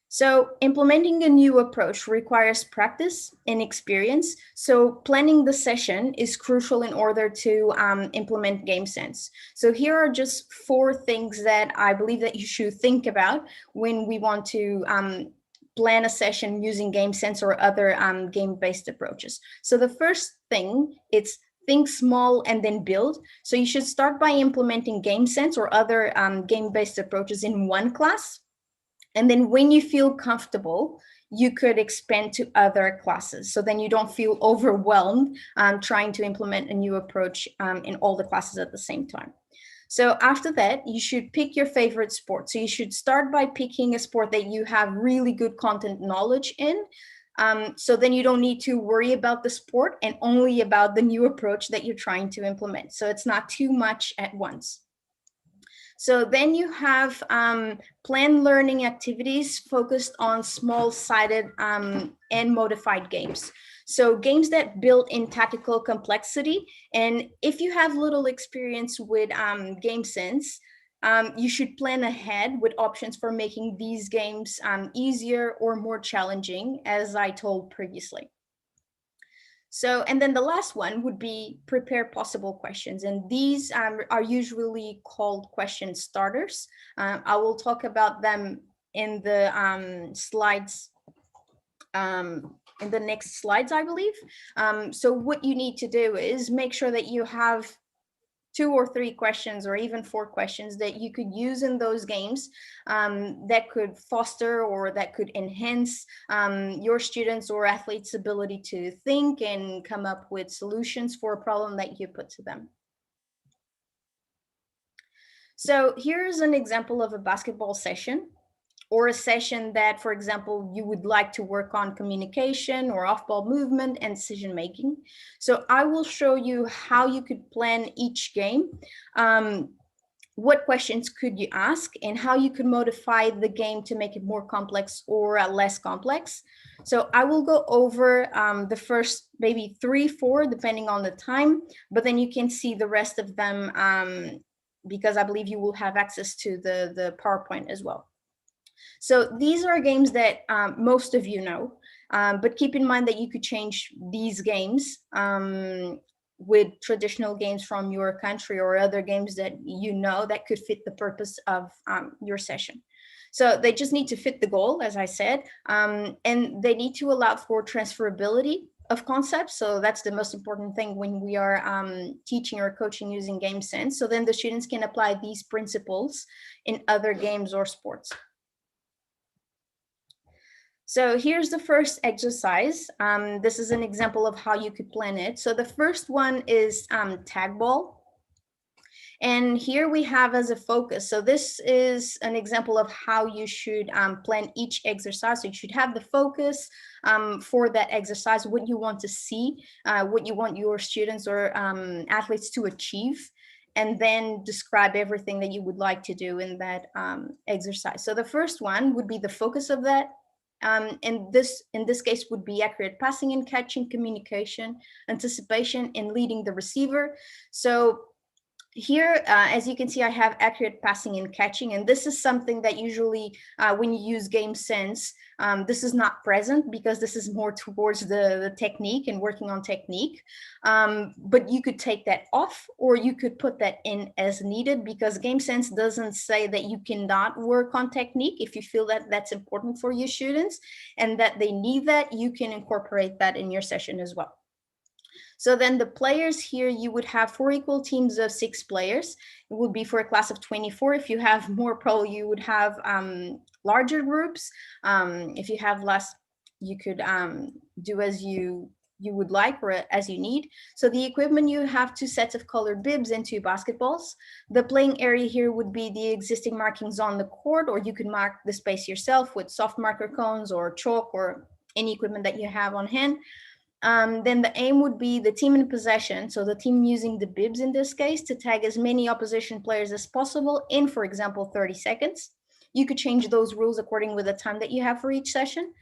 So implementing a new approach requires practice and experience. So planning the session is crucial in order to implement game sense. So here are just 4 things that I believe that you should think about when we want to plan a session using game sense or other game-based approaches. So the first thing, it's think small and then build. So you should start by implementing game sense or other game-based approaches in one class. And then when you feel comfortable, you could expand to other classes. So then you don't feel overwhelmed trying to implement a new approach in all the classes at the same time. So after that, you should pick your favorite sport. So you should start by picking a sport that you have really good content knowledge in. So then you don't need to worry about the sport and only about the new approach that you're trying to implement. So it's not too much at once. So then you have planned learning activities focused on small-sided and modified games. So games that build in tactical complexity. And if you have little experience with game sense, you should plan ahead with options for making these games easier or more challenging, as I told previously. So, and then the last one would be prepare possible questions. And these are usually called question starters. I will talk about them in the slides, in the next slides, I believe. So what you need to do is make sure that you have 2 or 3 questions or even 4 questions that you could use in those games that could foster or that could enhance your students' or athletes' ability to think and come up with solutions for a problem that you put to them. So here's an example of a basketball session, or a session that, for example, you would like to work on communication or off-ball movement and decision-making. So I will show you how you could plan each game, what questions could you ask, and how you could modify the game to make it more complex or less complex. So I will go over the first maybe 3, 4, depending on the time, but then you can see the rest of them because I believe you will have access to the PowerPoint as well. So these are games that most of you know, but keep in mind that you could change these games with traditional games from your country or other games that you know that could fit the purpose of your session. So they just need to fit the goal, as I said, and they need to allow for transferability of concepts. So that's the most important thing when we are teaching or coaching using game sense. So then the students can apply these principles in other games or sports. So here's the first exercise. This is an example of how you could plan it. So the first one is tag ball. And here we have as a focus. So this is an example of how you should plan each exercise. So you should have the focus for that exercise, what you want to see, what you want your students or athletes to achieve, and then describe everything that you would like to do in that exercise. So the first one would be the focus of that. And in this case would be accurate passing and catching, communication, anticipation, and leading the receiver. So here, as you can see, I have accurate passing and catching, and this is something that usually when you use game sense, this is not present because this is more towards the technique and working on technique. But you could take that off, or you could put that in as needed, because game sense doesn't say that you cannot work on technique. If you feel that that's important for your students and that they need that, you can incorporate that in your session as well. So then the players here, you would have 4 equal teams of 6 players. It would be for a class of 24. If you have more, probably you would have larger groups. If you have less, you could do as you would like or as you need. So the equipment, you have 2 sets of colored bibs and 2 basketballs. The playing area here would be the existing markings on the court, or you could mark the space yourself with soft marker cones or chalk or any equipment that you have on hand. Then the aim would be the team in possession. So the team using the bibs in this case to tag as many opposition players as possible in, for example, 30 seconds. You could change those rules according with the time that you have for each session,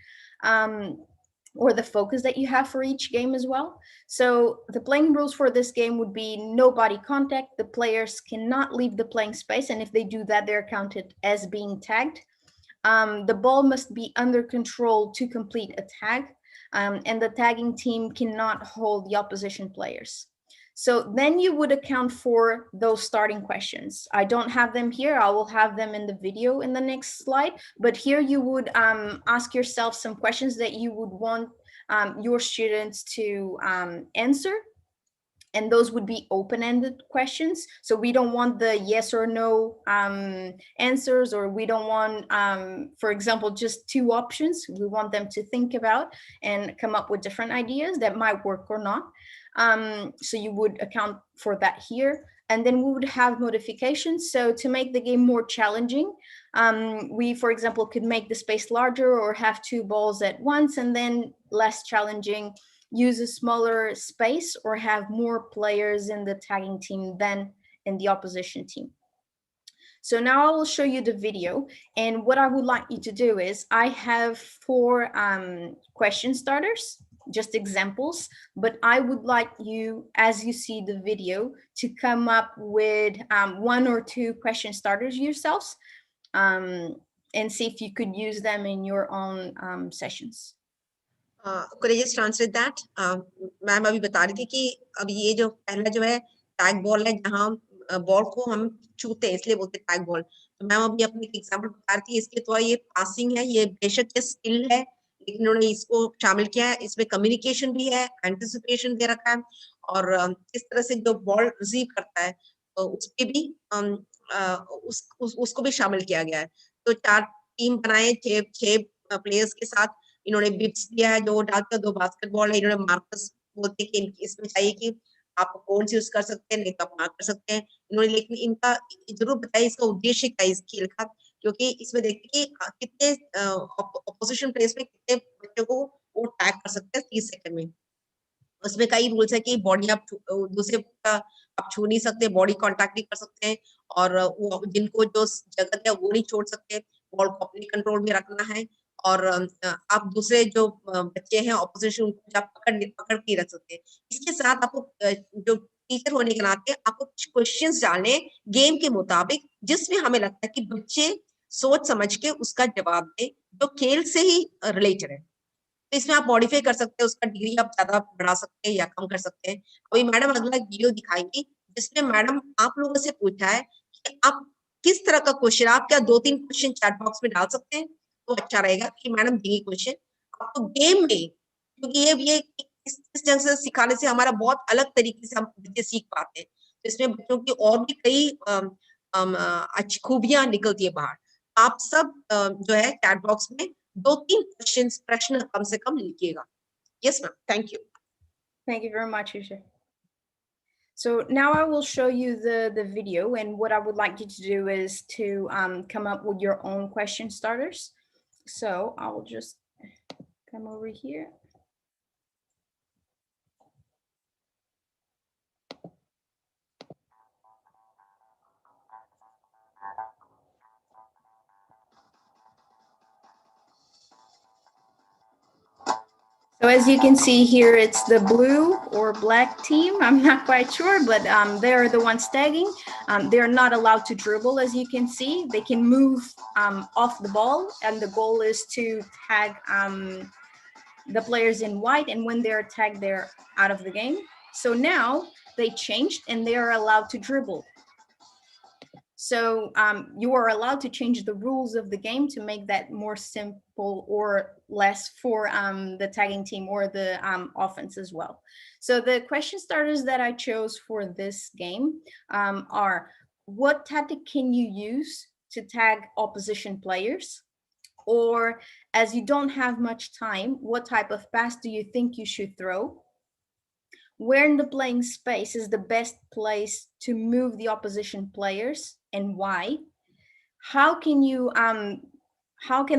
or the focus that you have for each game as well. So the playing rules for this game would be no body contact. The players cannot leave the playing space, and if they do that, they're counted as being tagged. The ball must be under control to complete a tag. And the tagging team cannot hold the opposition players. So then you would account for those starting questions. I don't have them here. I will have them in the video in the next slide. But here you would ask yourself some questions that you would want your students to answer. and those would be open-ended questions. So we don't want the yes or no answers, or we don't want, for example, just 2 options. We want them to think about and come up with different ideas that might work or not. So you would account for that here. And then we would have modifications. So to make the game more challenging, we, for example, could make the space larger or have 2 balls at once, and then less challenging, use a smaller space or have more players in the tagging team than in the opposition team. So now I will show you the video, and what I would like you to do is I have 4 question starters, just examples, but I would like you, as you see the video, to come up with 1 or 2 question starters yourselves, and see if you could use them in your own sessions. Could I just translate that? Ma'am अभी बता रही थी कि अभी ये जो पहला जो है टैग बॉल है, जहाँ बॉल को हम छूते हैं इसलिए बोलते हैं टैग बॉल। तो मैम अभी अपनी एग्जांपल बता रही थी, इसके द्वारा ये पासिंग है, ये बेशक ये स्किल है, लेकिन उन्होंने इसको शामिल किया है, इसमें कम्युनिकेशन भी है, एंटिसिपेशन दे रखा है, और किस तरह से जो बॉल रिसीव करता है तो उसके भी उसको भी शामिल किया गया है। तो 4 टीम बनाए 6 प्लेयर्स के साथ, इन्होंने बिट्स दिया है जो डालकर 2 बास्केटबॉल है, इन्होंने मार्कर्स बोलते हैं कि इसमें चाहिए कि आप कौन सी यूज कर सकते हैं, नहीं तो आप मार्क कर सकते हैं इन्होंने, लेकिन इनका जरूर बताया इसका उद्देश्य क्या है इस खेल का, क्योंकि इसमें देखिए कि कितने ऑपोजिशन प्लेयर्स में कितने बच्चों को वो टैग कर सकते हैं 30 सेकंड में। उसमें कई रूल्स है कि बॉडी आप दूसरे का आप छू नहीं सकते, बॉडी कांटेक्ट नहीं कर सकते हैं, और वो जिनको जो जगह है वो नहीं छोड़ सकते, बॉल को अपने कंट्रोल में रखना है, और आप दूसरे जो बच्चे हैं ऑपोजिशन उनको आप पकड़ के रख सकते हैं। इसके साथ आपको जो टीचर होने के नाते आपको कुछ क्वेश्चंस डालने गेम के मुताबिक, जिसमें हमें लगता है कि बच्चे सोच समझ के उसका जवाब दें जो खेल से ही रिलेटेड है। तो इसमें आप मॉडिफाई कर सकते हैं, उसका डिग्री आप ज्यादा बढ़ा सकते हैं या कम कर सकते हैं। अभी मैडम अगला वीडियो दिखाएंगी जिसमें मैडम आप लोगों से पूछा है कि आप किस तरह का क्वेश्चन, आप क्या 2-3 क्वेश्चन चैट बॉक्स में डाल सकते हैं, तो अच्छा रहेगा कि मैडम देंगी क्वेश्चन आपको गेम में, क्योंकि ये इस ढंग से सिखाने से हमारा बहुत अलग तरीके से हम बच्चे सीख पाते हैं। तो इसमें बच्चों की और भी कई अच्छी खूबियां निकलती है बाहर। आप सब जो है चैट बॉक्स में 2-3 प्रश्न कम से कम लिखिएगा। Yes ma'am, thank you. Thank you very much, Usha. So now I will show you the video, and what I would like you to do is to come up with your own question starters. So I will just come over here. So as you can see here, it's the blue or black team. I'm not quite sure, but they're the ones tagging. They're not allowed to dribble, as you can see. They can move off the ball, and the goal is to tag the players in white, and when they're tagged, they're out of the game. So now they changed, and they are allowed to dribble. So you are allowed to change the rules of the game to make that more simple or less for the tagging team or the offense as well. So the question starters that I chose for this game are: what tactic can you use to tag opposition players? Or, as you don't have much time, what type of pass do you think you should throw? Where in the playing space is the best place to move the opposition players, and why? How can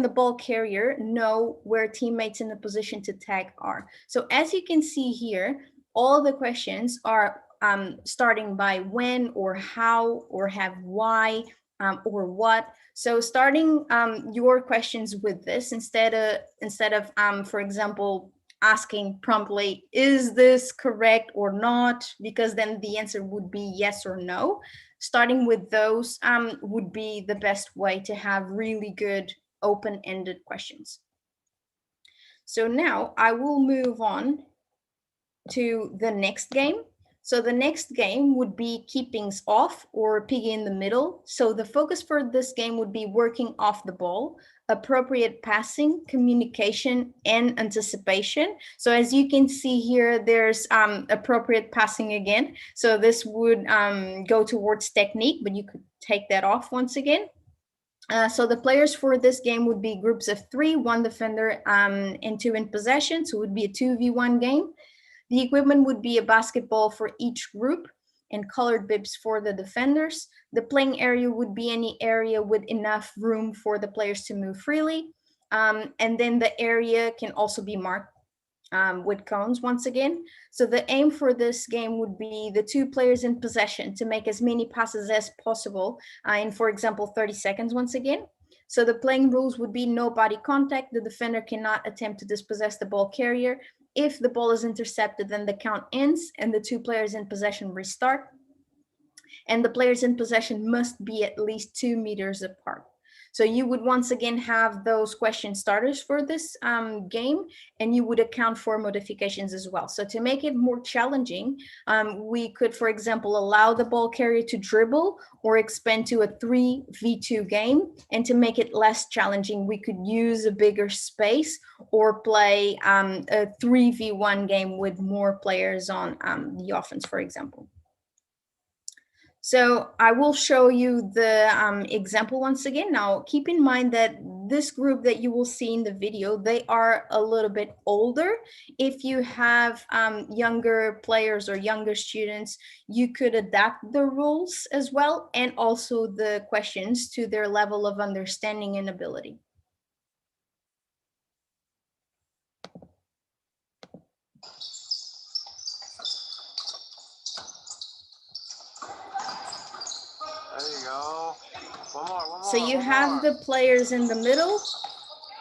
the ball carrier know where teammates in the position to tag are? So as you can see here, all the questions are starting by when or how or have why or what. So starting your questions with this instead of for example, asking promptly, is this correct or not? Because then the answer would be yes or no. Starting with those would be the best way to have really good open-ended questions. So now I will move on to the next game, So the next game would be keepings off or piggy in the middle. So the focus for this game would be working off the ball, appropriate passing, communication, and anticipation. So as you can see here, there's appropriate passing again. So this would go towards technique, but you could take that off once again. So the players for this game would be groups of 3, 1 defender and 2 in possession. So it would be a 2v1 game. The equipment would be a basketball for each group and colored bibs for the defenders. The playing area would be any area with enough room for the players to move freely. And then the area can also be marked with cones once again. So the aim for this game would be the 2 players in possession to make as many passes as possible in, for example, 30 seconds once again. So the playing rules would be no body contact. The defender cannot attempt to dispossess the ball carrier. If the ball is intercepted, then the count ends and the 2 players in possession restart. And the players in possession must be at least 2 meters apart. So you would once again have those question starters for this game, and you would account for modifications as well. So to make it more challenging, we could, for example, allow the ball carrier to dribble or expand to a 3v2 game. And to make it less challenging, we could use a bigger space or play a 3v1 game with more players on the offense, for example. So I will show you the example once again. Now, keep in mind that this group that you will see in the video, they are a little bit older. If you have younger players or younger students, you could adapt the rules as well, and also the questions to their level of understanding and ability. There you go. One more. So you have the players in the middle,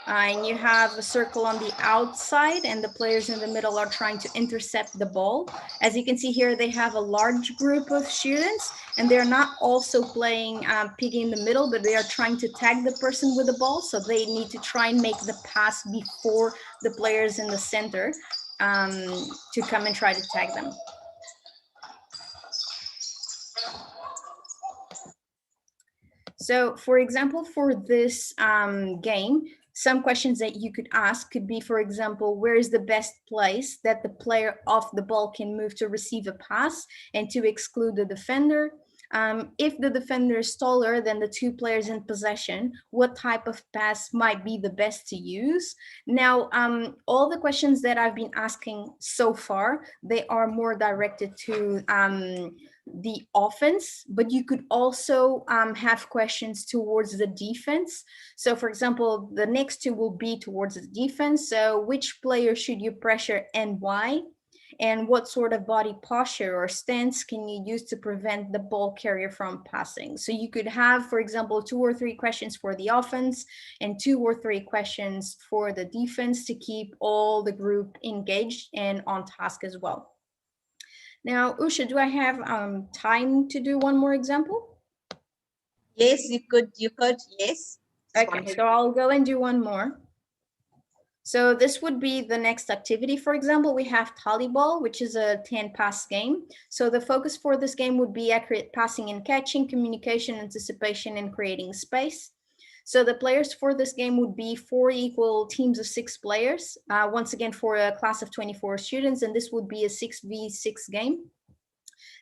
and you have a circle on the outside, and the players in the middle are trying to intercept the ball. As you can see here, they have a large group of students, and they're not also playing piggy in the middle, but they are trying to tag the person with the ball. So they need to try and make the pass before the players in the center to come and try to tag them. So for example, for this game, some questions that you could ask could be, for example, where is the best place that the player off the ball can move to receive a pass and to exclude the defender? If the defender is taller than the 2 players in possession, what type of pass might be the best to use? Now, all the questions that I've been asking so far, they are more directed to the offense, but you could also have questions towards the defense. So for example, the next 2 will be towards the defense. So which player should you pressure and why? And what sort of body posture or stance can you use to prevent the ball carrier from passing? So you could have, for example, 2 or 3 questions for the offense and 2 or 3 questions for the defense to keep all the group engaged and on task as well. Now, Usha, do I have time to do one more example? Yes, you could, yes. Okay, so I'll go and do one more. So this would be the next activity. For example, we have Taliball, which is a 10-pass game. So the focus for this game would be accurate passing and catching, communication, anticipation, and creating space. So the players for this game would be 4 equal teams of 6 players, once again for a class of 24 students, and this would be a 6v6 game.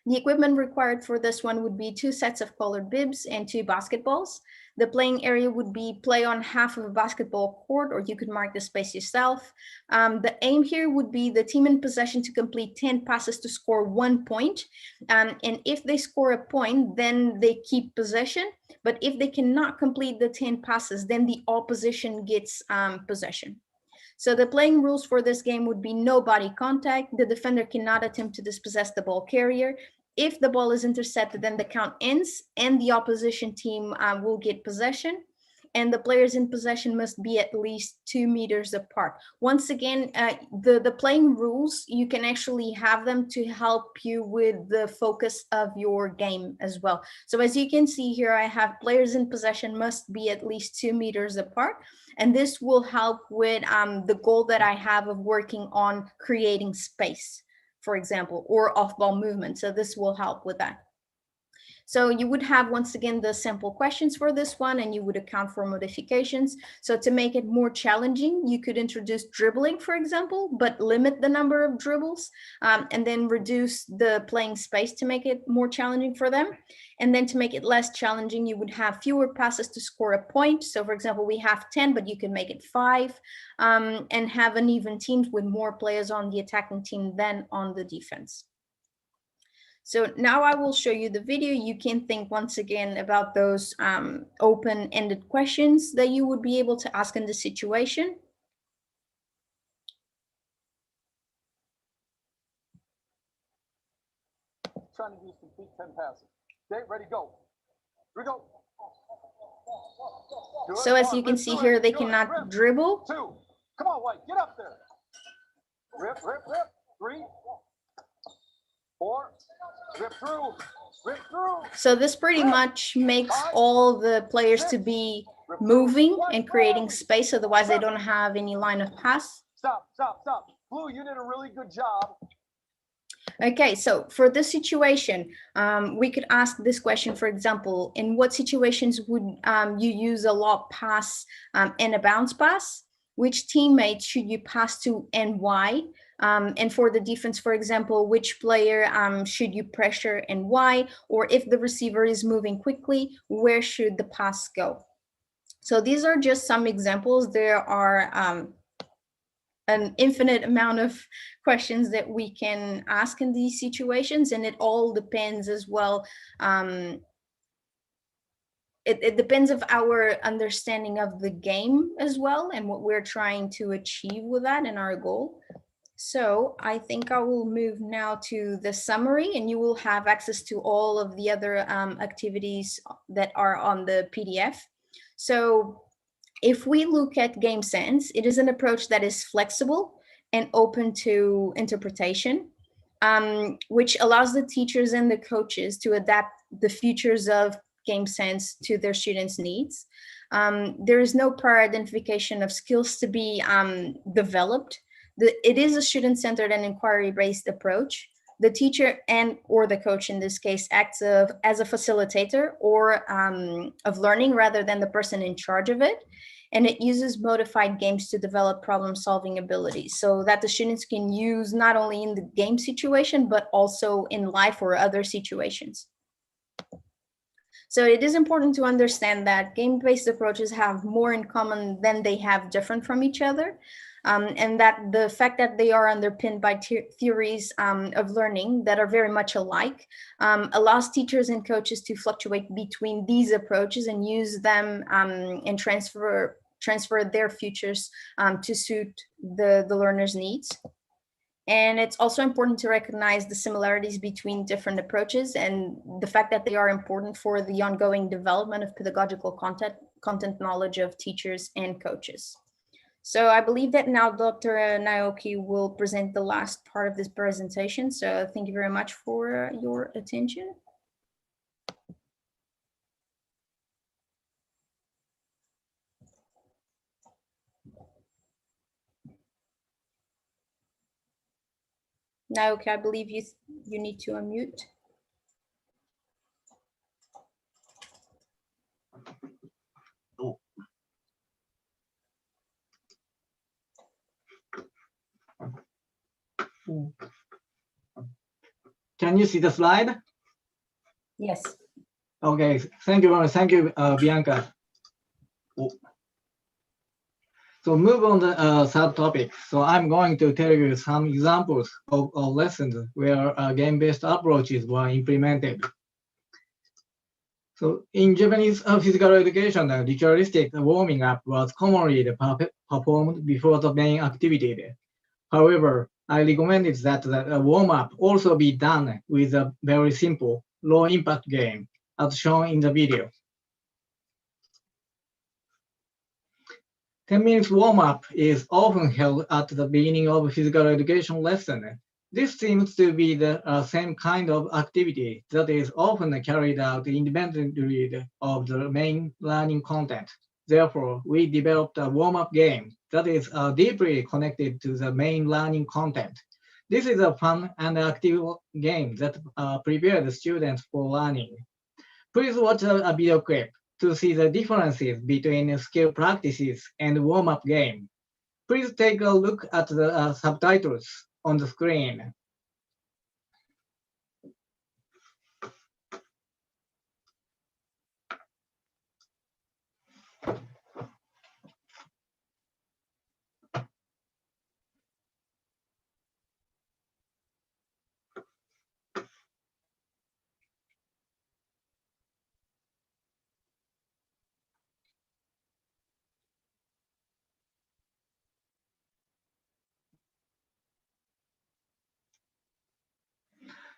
The equipment required for this one would be 2 sets of colored bibs and 2 basketballs. The playing area would be play on half of a basketball court, or you could mark the space yourself. The aim here would be the team in possession to complete 10 passes to score 1 point. And if they score a point, then they keep possession. But if they cannot complete the 10 passes, then the opposition gets possession. So the playing rules for this game would be no body contact. The defender cannot attempt to dispossess the ball carrier. If the ball is intercepted, then the count ends and the opposition team will get possession. And the players in possession must be at least 2 meters apart. Once again, the playing rules, you can actually have them to help you with the focus of your game as well. So as you can see here, I have players in possession must be at least 2 meters apart. And this will help with the goal that I have of working on creating space for example, or off-ball movement. So this will help with that. So you would have, once again, the sample questions for this one, and you would account for modifications. So to make it more challenging, you could introduce dribbling, for example, but limit the number of dribbles, and then reduce the playing space to make it more challenging for them. And then to make it less challenging, you would have fewer passes to score a point. So for example, we have 10, but you can make it 5, and have uneven teams with more players on the attacking team than on the defense. So now I will show you the video. You can think once again about those open-ended questions that you would be able to ask in this situation. Trying to use complete 10 passes. Okay, ready, go. Here we go. Good. So as One, you can rip see through here, it. they Good. cannot Rip. dribble. 2. Come on, White, get up there. Rip, rip, rip. 3. 4. Rip through. Rip through. So this pretty much makes all the players to be moving and creating space. Otherwise, they don't have any line of pass. Stop, stop, stop. Blue, you did a really good job. Okay, so for this situation, we could ask this question, for example, in what situations would you use a lob pass and a bounce pass? Which teammates should you pass to and why? And for the defense, for example, which player should you pressure and why? Or if the receiver is moving quickly, where should the pass go? So these are just some examples. There are an infinite amount of questions that we can ask in these situations, and it all depends as well. It depends of our understanding of the game as well, and what we're trying to achieve with that and our goal. So I think I will move now to the summary, and you will have access to all of the other activities that are on the PDF. So if we look at GameSense, it is an approach that is flexible and open to interpretation, which allows the teachers and the coaches to adapt the features of GameSense to their students' needs. There is no prior identification of skills to be developed. It is a student-centered and inquiry-based approach. The teacher and or the coach in this case acts as a facilitator or of learning rather than the person in charge of it. And it uses modified games to develop problem-solving abilities so that the students can use not only in the game situation, but also in life or other situations. So it is important to understand that game-based approaches have more in common than they have different from each other. And that the fact that they are underpinned by theories of learning that are very much alike allows teachers and coaches to fluctuate between these approaches and use them and transfer their futures to suit the learner's needs. And it's also important to recognize the similarities between different approaches and the fact that they are important for the ongoing development of pedagogical content knowledge of teachers and coaches. So I believe that now Dr. Naoki will present the last part of this presentation. So thank you very much for your attention. Naoki, I believe you need to unmute. Can you see the slide? Yes. Okay, thank you very much. Thank you, Bianca. So move on the third topic. So I'm going to tell you some examples of lessons where game-based approaches were implemented. So in Japanese physical education, the ritualistic warming up was commonly performed before the main activity. However, I recommended that the warm-up also be done with a very simple, low-impact game, as shown in the video. 10 minutes warm-up is often held at the beginning of a physical education lesson. This seems to be the same kind of activity that is often carried out independently of the main learning content. Therefore, we developed a warm-up game that is deeply connected to the main learning content. This is a fun and active game that prepares the students for learning. Please watch a video clip to see the differences between skill practices and warm-up game. Please take a look at the subtitles on the screen.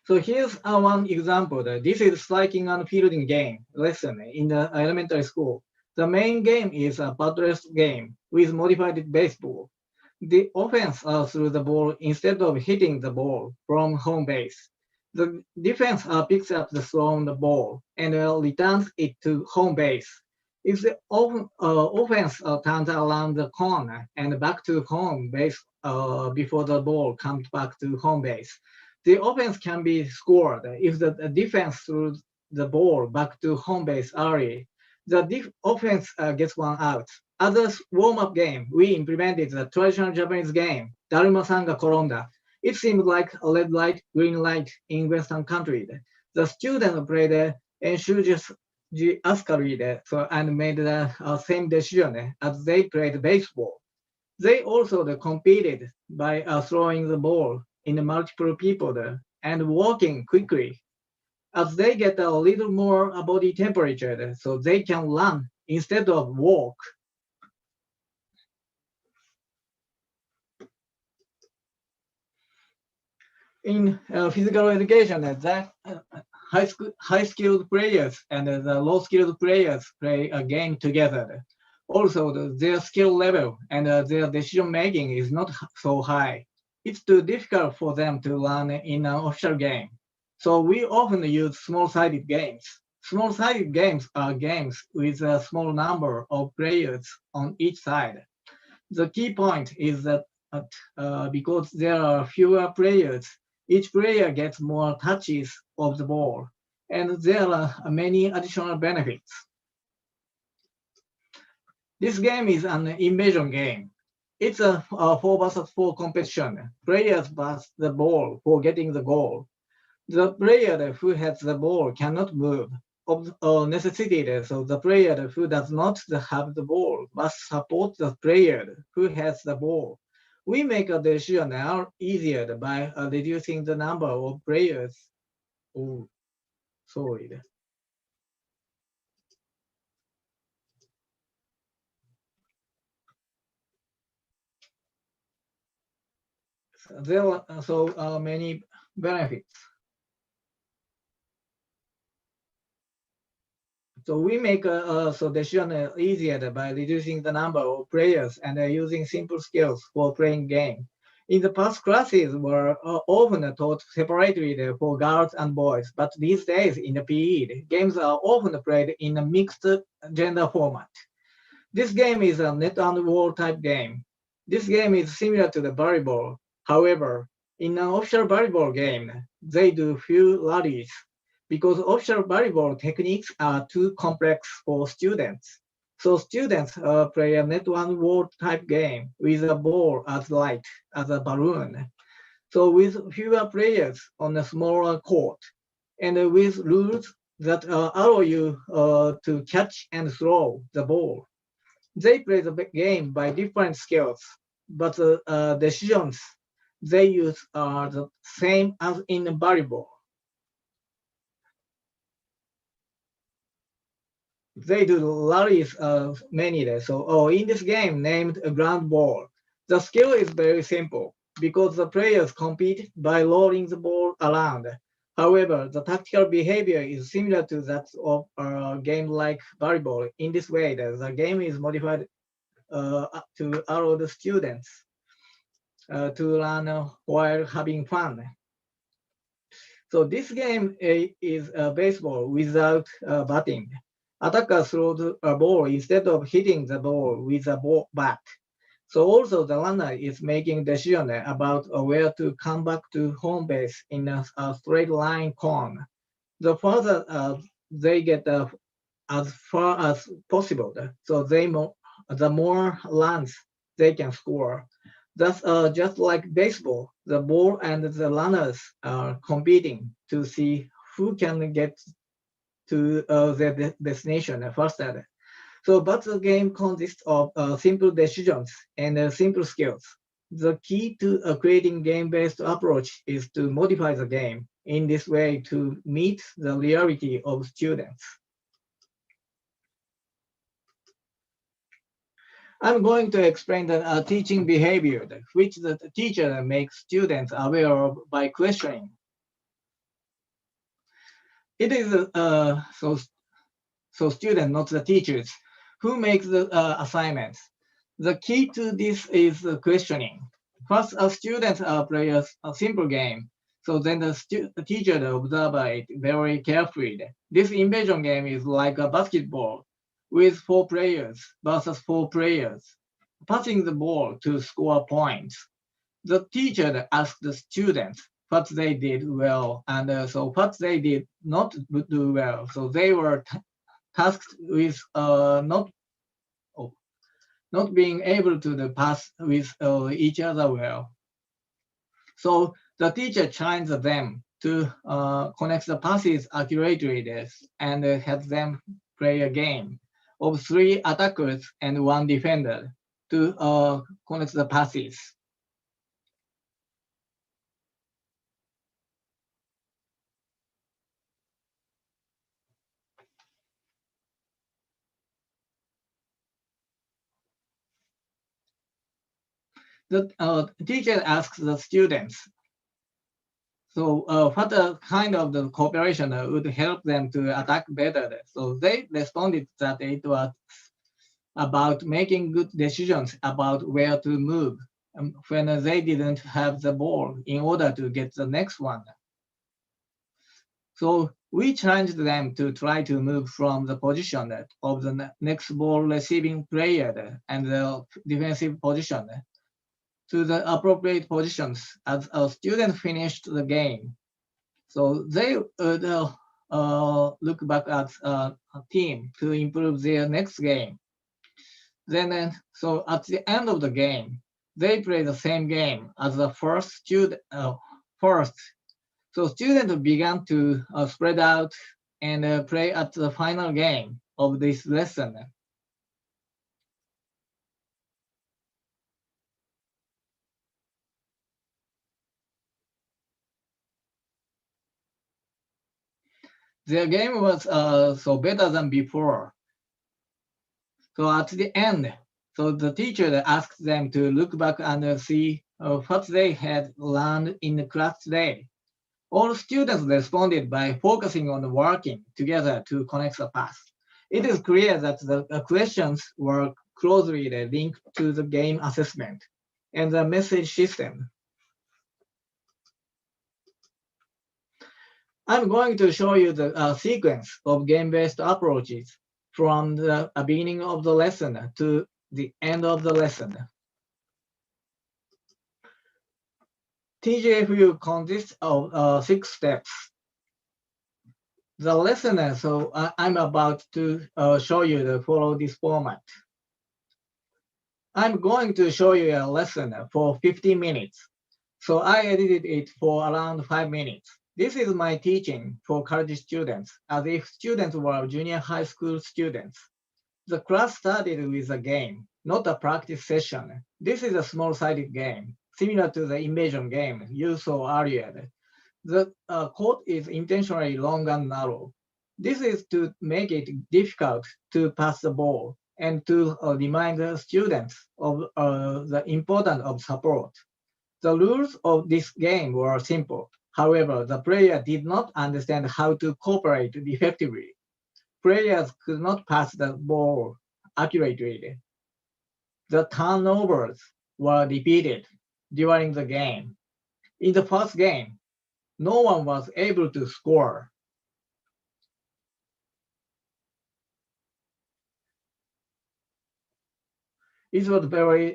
So here's one example. This is striking and fielding game lesson in the elementary school. The main game is a paddless game with modified baseball. The offense through the ball instead of hitting the ball from home base. The defense picks up the thrown ball and returns it to home base. If the offense turns around the corner and back to home base before the ball comes back to home base, the offense can be scored if the defense threw the ball back to home base early. The offense gets one out. As a warm-up game, we implemented the traditional Japanese game, Daruma Sanga Koronda. It seemed like a red light, green light in Western countries. The students played Enshuji Ascari and made the same decision as they played baseball. They also competed by throwing the ball in multiple people and walking quickly. As they get a little more body temperature, so they can run instead of walk. In physical education, that high-skilled players and the low-skilled players play a game together. Also, their skill level and their decision-making is not so high. It's too difficult for them to learn in an official game. So we often use small-sided games. Small-sided games are games with a small number of players on each side. The key point is that because there are fewer players, each player gets more touches of the ball, and there are many additional benefits. This game is an invasion game. It's a 4 versus 4 competition. Players pass the ball for getting the goal. The player who has the ball cannot move of necessity, so the player who does not have the ball must support the player who has the ball. We make a decision easier by reducing the number of players. Oh, sorry. There are so many benefits. So we make a decision easier by reducing the number of players and using simple skills for playing game. In the past, classes were often taught separately for girls and boys, but these days in the PE, games are often played in a mixed gender format. This game is a net and wall type game. This game is similar to the volleyball. However, in an official volleyball game, they do few rallies because official volleyball techniques are too complex for students. So students play a net and wall type game with a ball as light as a balloon. So with fewer players on a smaller court and with rules that allow you to catch and throw the ball. They play the game by different skills, but the decisions they use are the same as in volleyball. They do rallies many days. So in this game named a ground ball, the skill is very simple because the players compete by rolling the ball around. However, the tactical behavior is similar to that of a game like volleyball. In this way, the game is modified to allow the students to learn while having fun. So this game is baseball without batting. Attacker throws a ball instead of hitting the ball with a bat. So also the runner is making decision about where to come back to home base in a straight line cone. The further they get as far as possible, so the more runs they can score. That's just like baseball. The ball and the runners are competing to see who can get to their destination faster. So, but the game consists of simple decisions and simple skills. The key to creating game-based approach is to modify the game in this way to meet the reality of students. I'm going to explain the teaching behavior, which the teacher makes students aware of by questioning. It is so students, not the teachers, who makes the assignments. The key to this is questioning. First, students play a simple game. So then the teacher observes it very carefully. This invasion game is like a basketball with 4 players versus 4 players, passing the ball to score points. The teacher asks the students what they did well, and so what they did not do well. So they were tasked with not being able to pass with each other well. So the teacher trains them to connect the passes accurately and has them play a game of 3 attackers and 1 defender to connect the passes. The teacher asks the students, so what kind of the cooperation would help them to attack better? So they responded that it was about making good decisions about where to move when they didn't have the ball in order to get the next one. So we challenged them to try to move from the position of the next ball receiving player and the defensive position to the appropriate positions as a student finished the game. So they would look back at a team to improve their next game. Then, so at the end of the game, they play the same game as the first. So students began to spread out and play at the final game of this lesson. Their game was so better than before. So at the end, so the teacher asked them to look back and see what they had learned in the class today. All students responded by focusing on working together to connect the past. It is clear that the questions were closely linked to the game assessment and the message system. I'm going to show you the sequence of game-based approaches from the beginning of the lesson to the end of the lesson. TJFU consists of 6 steps. The lesson, so I'm about to show you to follow this format. I'm going to show you a lesson for 15 minutes. So I edited it for around 5 minutes. This is my teaching for college students, as if students were junior high school students. The class started with a game, not a practice session. This is a small-sided game, similar to the invasion game you saw earlier. The court is intentionally long and narrow. This is to make it difficult to pass the ball and to remind the students of the importance of support. The rules of this game were simple. However, the player did not understand how to cooperate effectively. Players could not pass the ball accurately. The turnovers were repeated during the game. In the first game, no one was able to score. It was very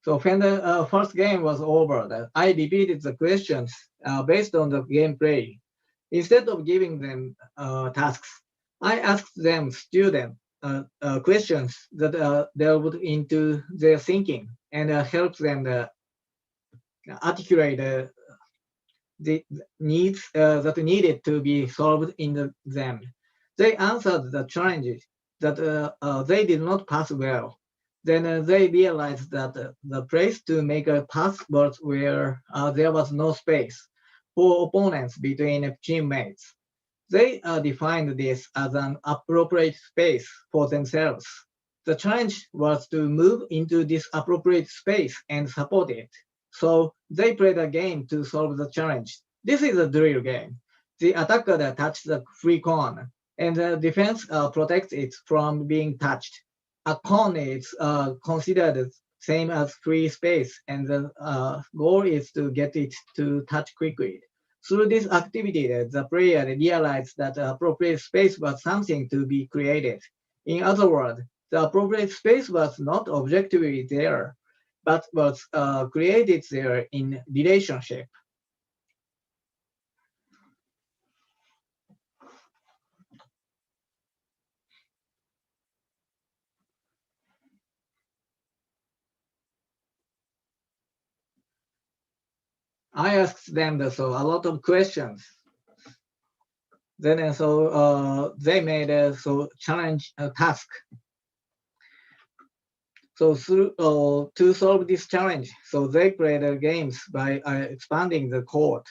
So when the first game was over, I repeated the questions based on the gameplay. Instead of giving them tasks, I asked them student questions that delved into their thinking and helped them articulate the needs that needed to be solved in them. They answered the challenges that they did not pass well. Then they realized that the place to make a pass was where there was no space for opponents between teammates. They defined this as an appropriate space for themselves. The challenge was to move into this appropriate space and support it. So they played a game to solve the challenge. This is a drill game. The attacker touches the free cone, and the defense protects it from being touched. A cone is considered same as free space, and the goal is to get it to touch quickly. Through this activity, the player realized that the appropriate space was something to be created. In other words, the appropriate space was not objectively there, but was created there in relationship. I asked them a lot of questions. Then they made a challenge task. So to solve this challenge, so they played games by expanding the court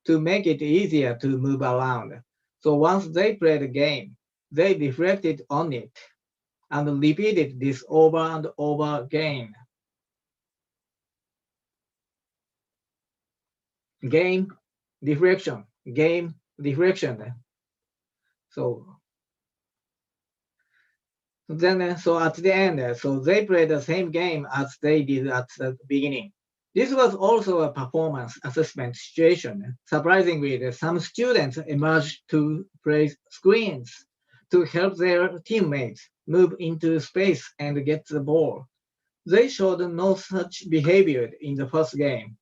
to make it easier to move around. So once they played a game, they reflected on it and repeated this over and over again. Game, reflection, game, reflection. So then, so at the end, so they played the same game as they did at the beginning. This was also a performance assessment situation. Surprisingly, some students emerged to play screens to help their teammates move into space and get the ball. They showed no such behavior in the first game.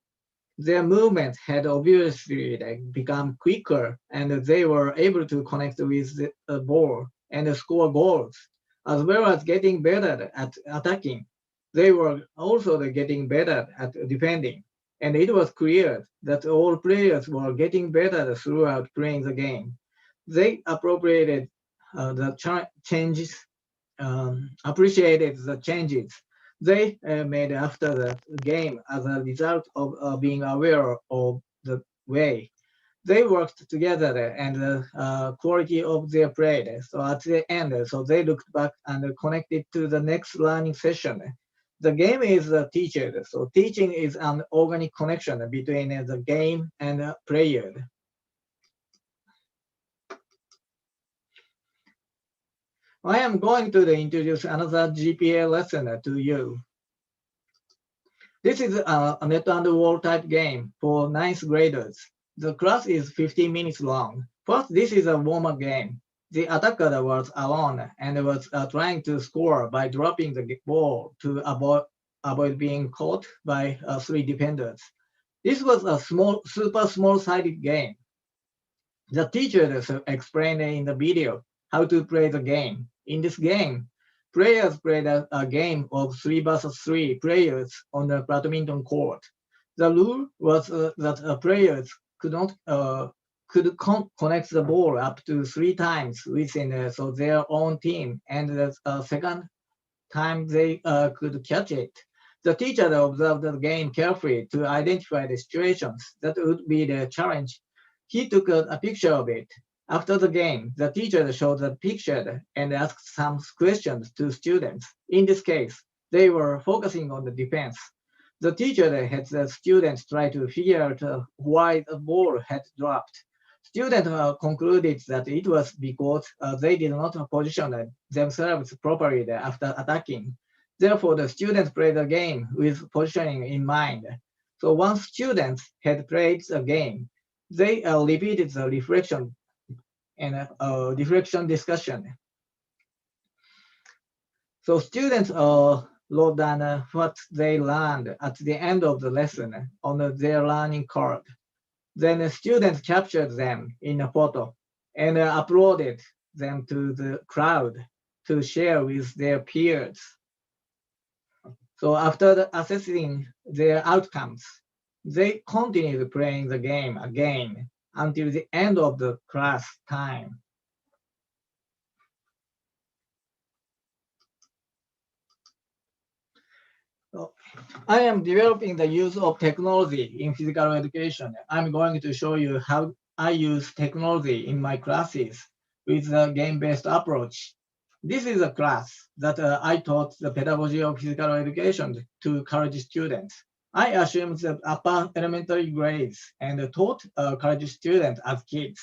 Their movement had obviously become quicker, and they were able to connect with the ball and score goals, as well as getting better at attacking. They were also getting better at defending, and it was clear that all players were getting better throughout playing the game. They appropriated the changes, appreciated the changes they made after the game as a result of being aware of the way they worked together and the quality of their play. So at the end, so they looked back and connected to the next learning session. The game is a teacher, so teaching is an organic connection between the game and the player. I am going to introduce another GPA lesson to you. This is a net and wall type game for ninth graders. The class is 15 minutes long. First, this is a warm-up game. The attacker was alone and was trying to score by dropping the ball to avoid being caught by 3 defenders. This was a super small-sided game. The teacher explained in the video how to play the game. In this game, players played a game of 3 versus 3 players on the badminton court. The rule was that players could connect the ball up to 3 times within their own team, and the second time they could catch it. The teacher observed the game carefully to identify the situations that would be the challenge. He took a picture of it. After the game, the teacher showed the picture and asked some questions to students. In this case, they were focusing on the defense. The teacher had the students try to figure out why the ball had dropped. Students concluded that it was because they did not position themselves properly after attacking. Therefore, the students played the game with positioning in mind. So once students had played the game, they repeated the reflection and reflection discussion. So students wrote down what they learned at the end of the lesson on their learning card. Then the students captured them in a photo and uploaded them to the cloud to share with their peers. So after assessing their outcomes, they continued playing the game again until the end of the class time. So I am developing the use of technology in physical education. I'm going to show you how I use technology in my classes with a game-based approach. This is a class that I taught the pedagogy of physical education to college students. I assumed the upper elementary grades and taught college students as kids.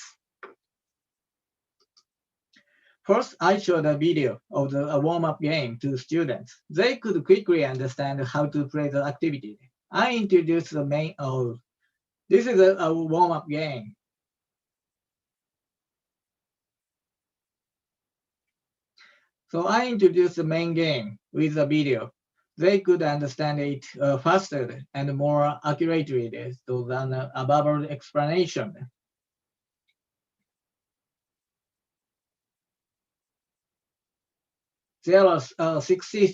First, I showed a video of the warm-up game to students. They could quickly understand how to play the activity. I introduced the main. This is a warm-up game. So I introduced the main game with a video. They could understand it faster and more accurately than a verbal explanation. There are 60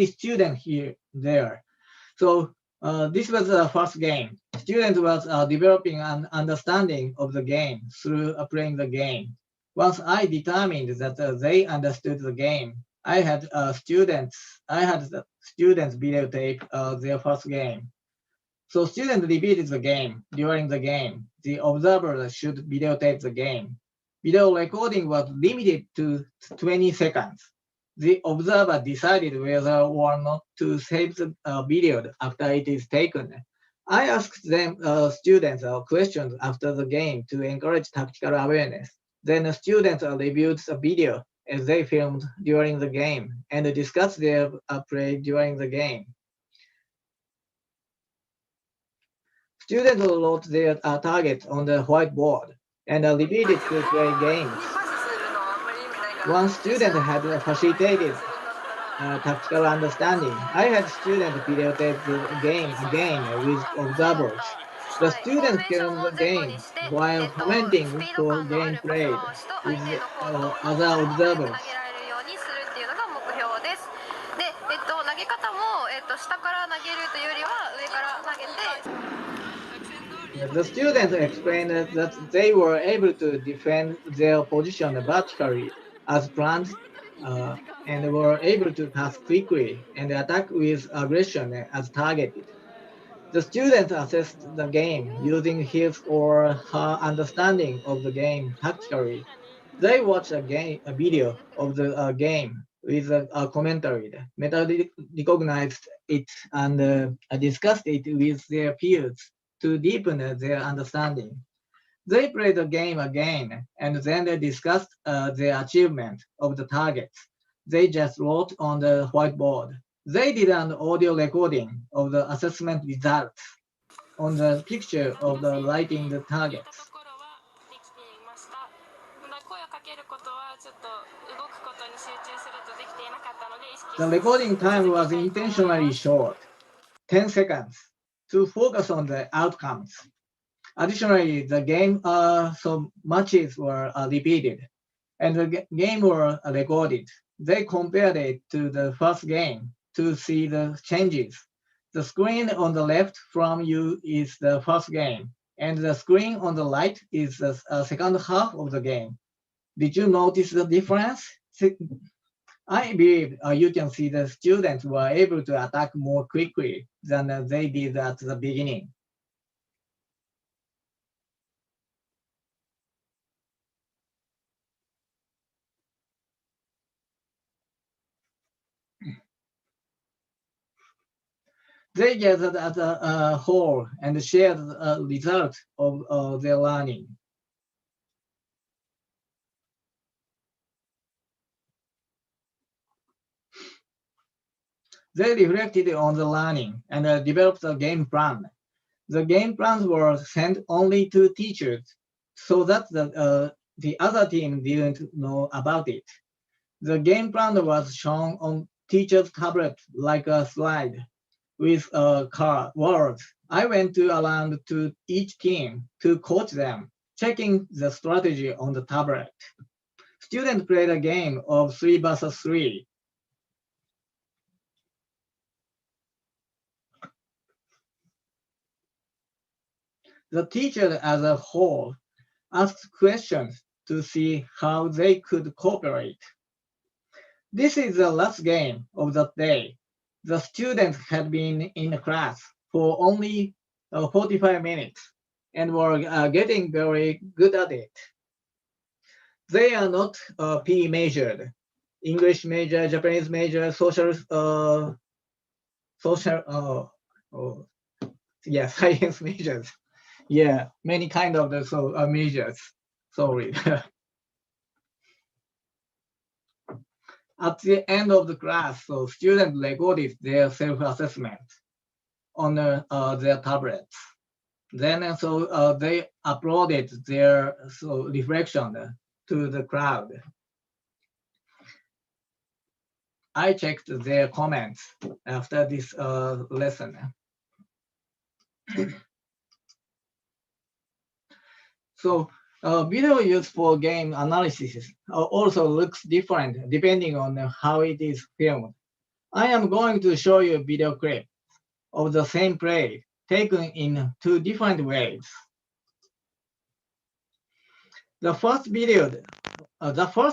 students there. So this was the first game. Students was developing an understanding of the game through playing the game. Once I determined that they understood the game, I had the students videotape their first game. So students repeated the game during the game. The observer should videotape the game. Video recording was limited to 20 seconds. The observer decided whether or not to save the video after it is taken. I asked them students questions after the game to encourage tactical awareness. Then the students reviewed the video as they filmed during the game and discussed their play during the game. Students wrote their targets on the whiteboard and repeated to play games. One student had facilitated tactical understanding. I had students videotape the game again with observers. The students filmed the game while commenting for game played with other observers. The students explained that they were able to defend their position vertically as planned and were able to pass quickly and attack with aggression as targeted. The students assessed the game using his or her understanding of the game tactically. They watched a video of the game with a commentary, recognized it, and discussed it with their peers to deepen their understanding. They played the game again, and then they discussed the achievement of the targets. They just wrote on the whiteboard. They did an audio recording of the assessment results on the picture of the writing the targets. The recording time was intentionally short, 10 seconds, to focus on the outcomes. Additionally, the game matches were repeated, and the game were recorded. They compared it to the first game to see the changes. The screen on the left from you is the first game, and the screen on the right is the second half of the game. Did you notice the difference? I believe you can see the students were able to attack more quickly than they did at the beginning. They gathered as a whole and shared the results of their learning. They reflected on the learning and developed a game plan. The game plans were sent only to teachers so that the other team didn't know about it. The game plan was shown on teacher's tablet like a slide with words. I went around to each team to coach them, checking the strategy on the tablet. Students played a game of 3 versus 3. The teacher as a whole asked questions to see how they could cooperate. This is the last game of that day. The students had been in class for only 45 minutes and were getting very good at it. They are not PE majored, English major, Japanese major, science majors. Yeah, many kind of the majors. Sorry. At the end of the class, so students recorded their self-assessment on their tablets. Then they uploaded their reflection to the cloud. I checked their comments after this lesson. So video used for game analysis also looks different depending on how it is filmed. I am going to show you a video clip of the same play taken in 2 different ways. The first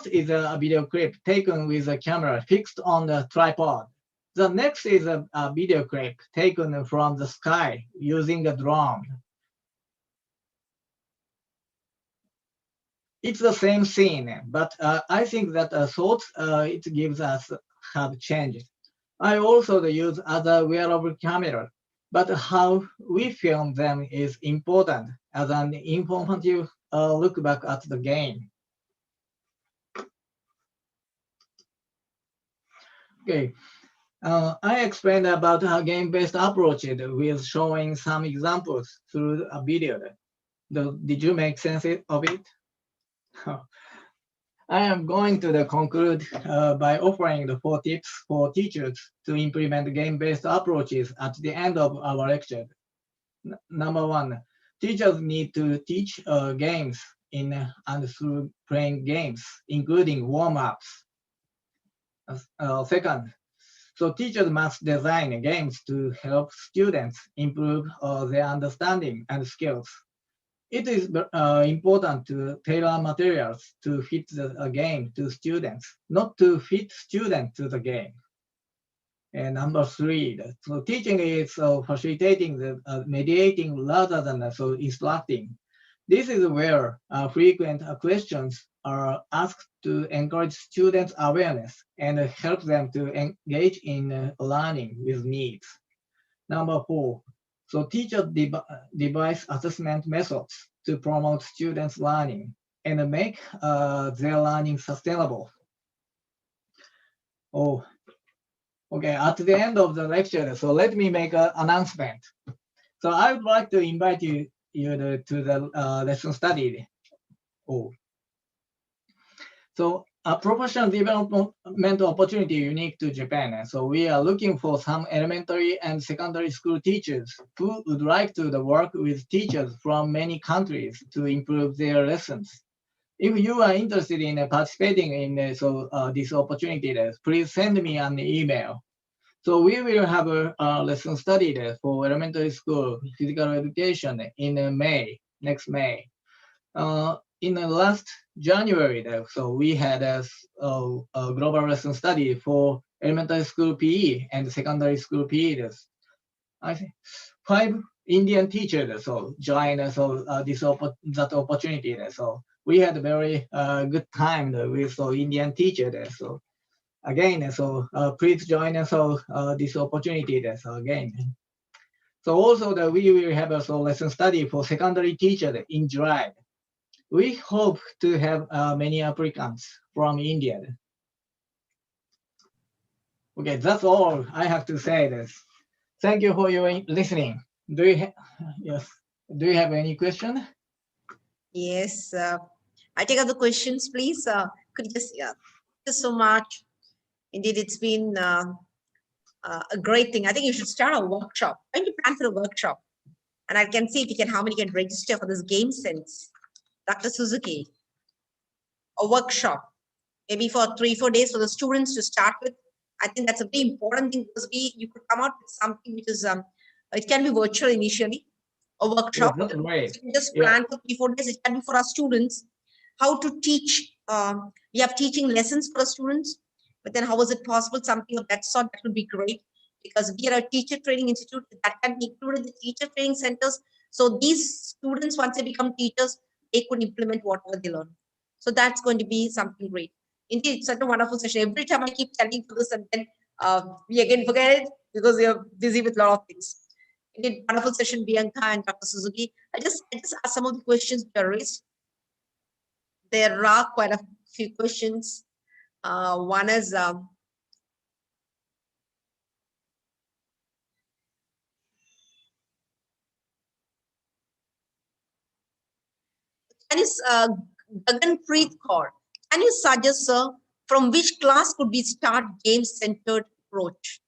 is a video clip taken with a camera fixed on the tripod. The next is a video clip taken from the sky using a drone. It's the same scene, but I think that thoughts it gives us have changed. I also use other wearable camera, but how we film them is important as an informative look back at the game. Okay, I explained about a game-based approach with showing some examples through a video. Did you make sense of it? I am going to conclude by offering the 4 tips for teachers to implement game-based approaches at the end of our lecture. Number 1, teachers need to teach games in and through playing games, including warm-ups. Second, so teachers must design games to help students improve their understanding and skills. It is important to tailor materials to fit the game to students, not to fit students to the game. And number 3, so teaching is facilitating the mediating rather than instructing. This is where frequent questions are asked to encourage students' awareness and help them to engage in learning with needs. Number 4, so teachers devise assessment methods to promote students' learning and make their learning sustainable. Oh, okay, at the end of the lecture, so let me make an announcement. So I would like to invite you to the lesson study. Oh. So a professional development opportunity unique to Japan. So we are looking for some elementary and secondary school teachers who would like to work with teachers from many countries to improve their lessons. If you are interested in participating in this opportunity, please send me an email. So we will have a lesson study for elementary school physical education in next May. In the last January, so we had a global lesson study for elementary school PE and secondary school PE. I think 5 Indian teachers joined that opportunity. So we had a very good time with Indian teachers. So again, please join us this opportunity again. So also we will have a lesson study for secondary teachers in July. We hope to have many applicants from India. Okay, that's all I have to say. Thank you for your listening. Do you have any question? Yes. I take up the questions, please. Could you just, thank you so much. Indeed, it's been a great thing. I think you should start a workshop. When you plan for a workshop, and I can see if you can, how many can register for this game sense. Dr. Suzuki, a workshop, maybe for 3-4 days for the students to start with. I think that's a very important thing because you could come out with something which is, it can be virtual initially, a workshop. that's great. So you can just Yeah. plan for 3-4 days. It can be for our students, how to teach. We have teaching lessons for our students, but then how is it possible? Something of that sort, that would be great because we are a teacher training institute that can be included in the teacher training centers. So these students, once they become teachers, they could implement whatever they learn. So that's going to be something great. Indeed, it's such a wonderful session. Every time I keep telling for this, and then we again forget it because we are busy with a lot of things. Indeed, wonderful session, Bianca and Dr. Suzuki. I just asked some of the questions that are raised. There are quite a few questions. One is Gaganpreet Kaur. Can you suggest, sir, from which class could we start game-centered approach?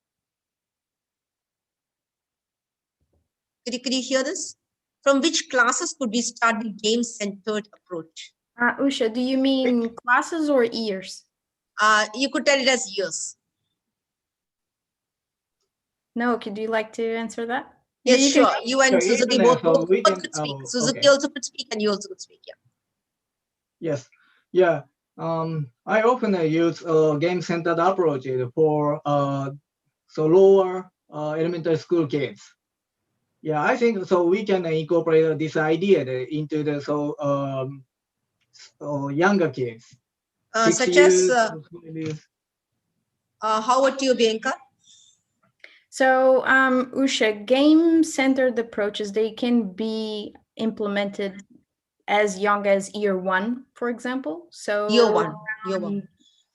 Could you hear this? From which classes could we start the game-centered approach? Usha, do you mean classes or years? You could tell it as years. No, could you like to answer that? Yes, you can- sure. You and So Suzuki even both, so both we can- could speak. oh, Suzuki okay. also could speak and you also could speak, yeah. Yes. Yeah. I often use game-centered approaches for so lower elementary school kids. Yeah, I think so. We can incorporate this idea into the younger kids. 6 Such years, as, 5 years. how about you, Bianca? So, Usha, game-centered approaches, they can be implemented as young as year 1, for example. So Year one.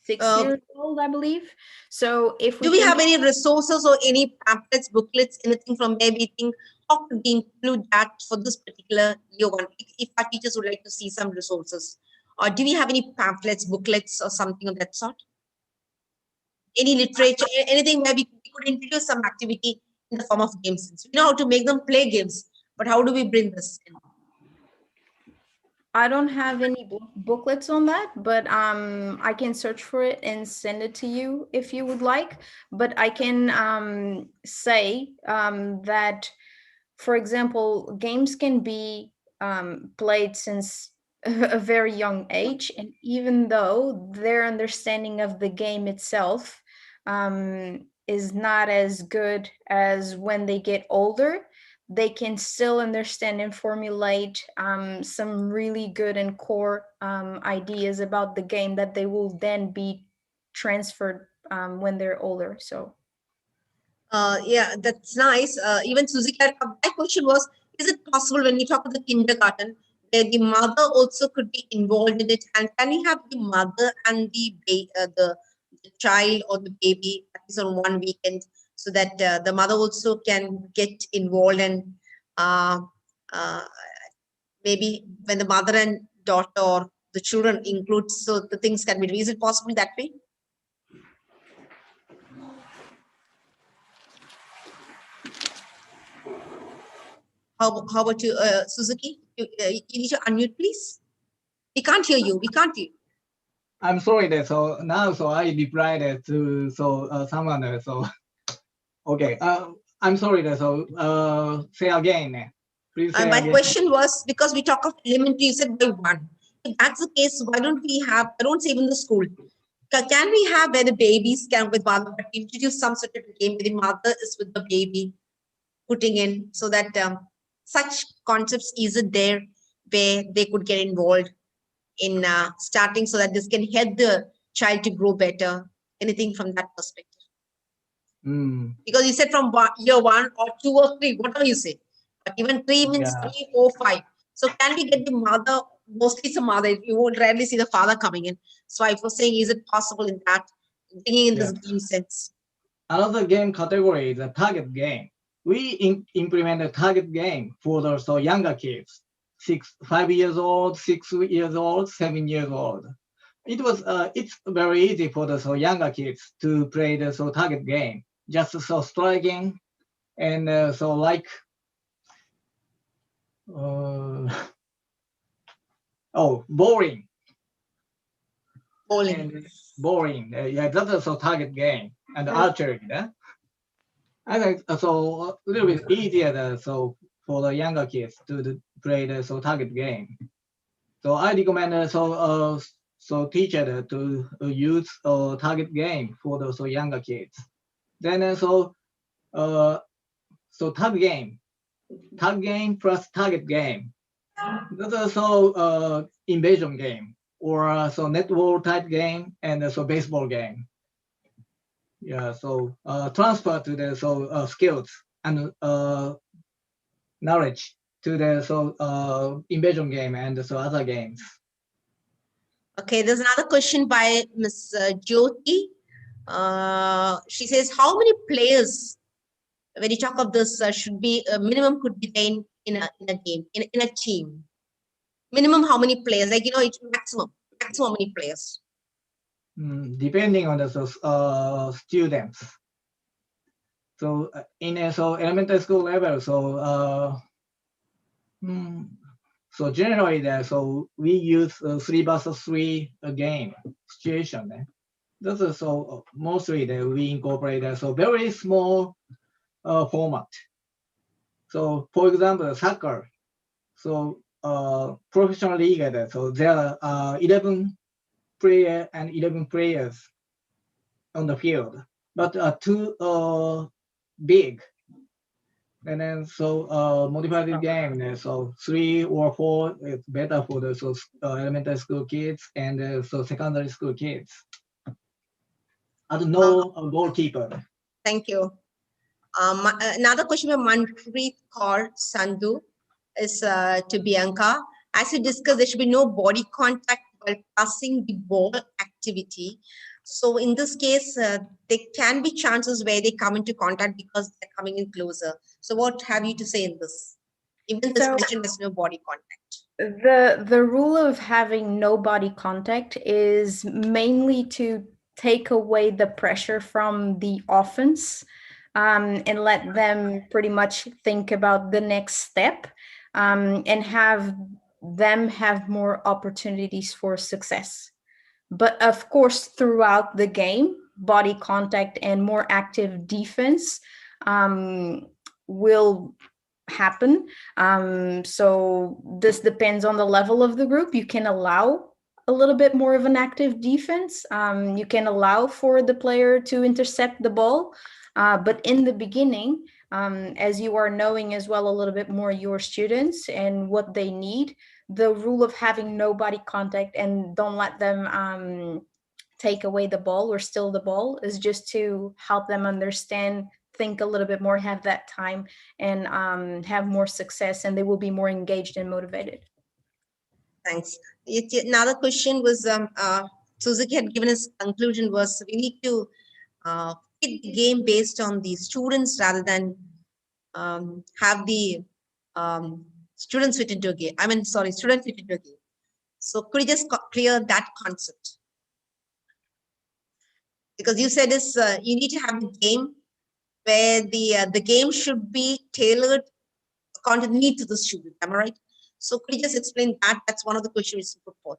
6 years old, I believe. So if we Do we can- have any resources or any pamphlets, booklets, anything from where we think how could we include that for this particular year one? If our teachers would like to see some resources, or do we have any pamphlets, booklets, or something of that sort? Any literature, anything where we could introduce some activity in the form of games? We know how to make them play games, but how do we bring this in? I don't have any booklets on that, but I can search for it and send it to you if you would like. But I can say that, for example, games can be played since a very young age, and even though their understanding of the game itself is not as good as when they get older, they can still understand and formulate some really good and core ideas about the game that they will then be transferred when they're older. So Yeah, that's nice. Even Suzuki, my question was, is it possible when we talk about the kindergarten, where the mother also could be involved in it? And can we have the mother and the child or the baby at least on one weekend so that the mother also can get involved and maybe when the mother and daughter or the children include, so the things can be, is it possible that way? How about you, Suzuki? You need to unmute, please. We can't hear you. We can't hear you. I'm sorry that so now so I replied to someone so okay. I'm sorry that so say again. Please say My again. question was, because we talk of elementary, you said by one. If that's the case, why don't we have, I don't say even the school, can we have where the babies can with mother, but introduce some sort of game where the mother is with the baby putting in, so that such concepts isn't there where they could get involved in starting, so that this can help the child to grow better, anything from that perspective? Because you said from year 1 or 2 or 3, whatever you say, but even 3 means 3, 4, 5. So can we get the mother, mostly it's a mother, you won't rarely see the father coming in. So I was saying, is it possible in that, thinking in this game sense? Another game category is a target game. We implement a target game for the younger kids, 5 years old, 6 years old, 7 years old. it was it's very easy for the younger kids to play the target game, just striking and like oh, bowling Bowling. and bowling. Yeah, that's a target game and Mm. archery. Yeah? I think so a little bit easier for the younger kids to play the target game. So I recommend teacher to use target game for the younger kids. Then tag game plus target game. That's also invasion game or netball type game and baseball game. Yeah, so transfer to the skills and knowledge to the invasion game and other games. Okay, there's another question by Ms. Jyoti. She says, how many players, when you talk of this, should be minimum could be there in a game, in a team? Minimum how many players? Like, it's maximum how many players? Depending on the students. So in a elementary school level, generally we use 3 versus 3 game situation. That's mostly we incorporate very small format. So for example, soccer. So professional league, so there are 11 players on the field, but too big. And then modified game, so 3 or 4 is better for the elementary school kids and secondary school kids. And no goalkeeper. Thank you. Another question from Manpreet Kaur Sandhu is to Bianca. As you discussed, there should be no body contact while passing the ball activity. So in this case, there can be chances where they come into contact because they're coming in closer. So what have you to say in this? Even this So- question has no body contact. The rule of having no body contact is mainly to take away the pressure from the offense and let them pretty much think about the next step and have them have more opportunities for success. But of course, throughout the game, body contact and more active defense will happen. So this depends on the level of the group. You can allow a little bit more of an active defense. You can allow for the player to intercept the ball. But in the beginning, as you are knowing as well a little bit more your students and what they need, the rule of having no body contact and don't let them take away the ball or steal the ball is just to help them understand, think a little bit more, have that time and have more success, and they will be more engaged and motivated. Thanks. Another question was, Suzuki had given his conclusion was we need to fit the game based on the students rather than have the students fit into a game. Student fit into a game. So could you just clear that concept? Because you said is you need to have the game where the game should be tailored according to the needs of the student. Am I right? So could you just explain that? That's one of the questions you put forth.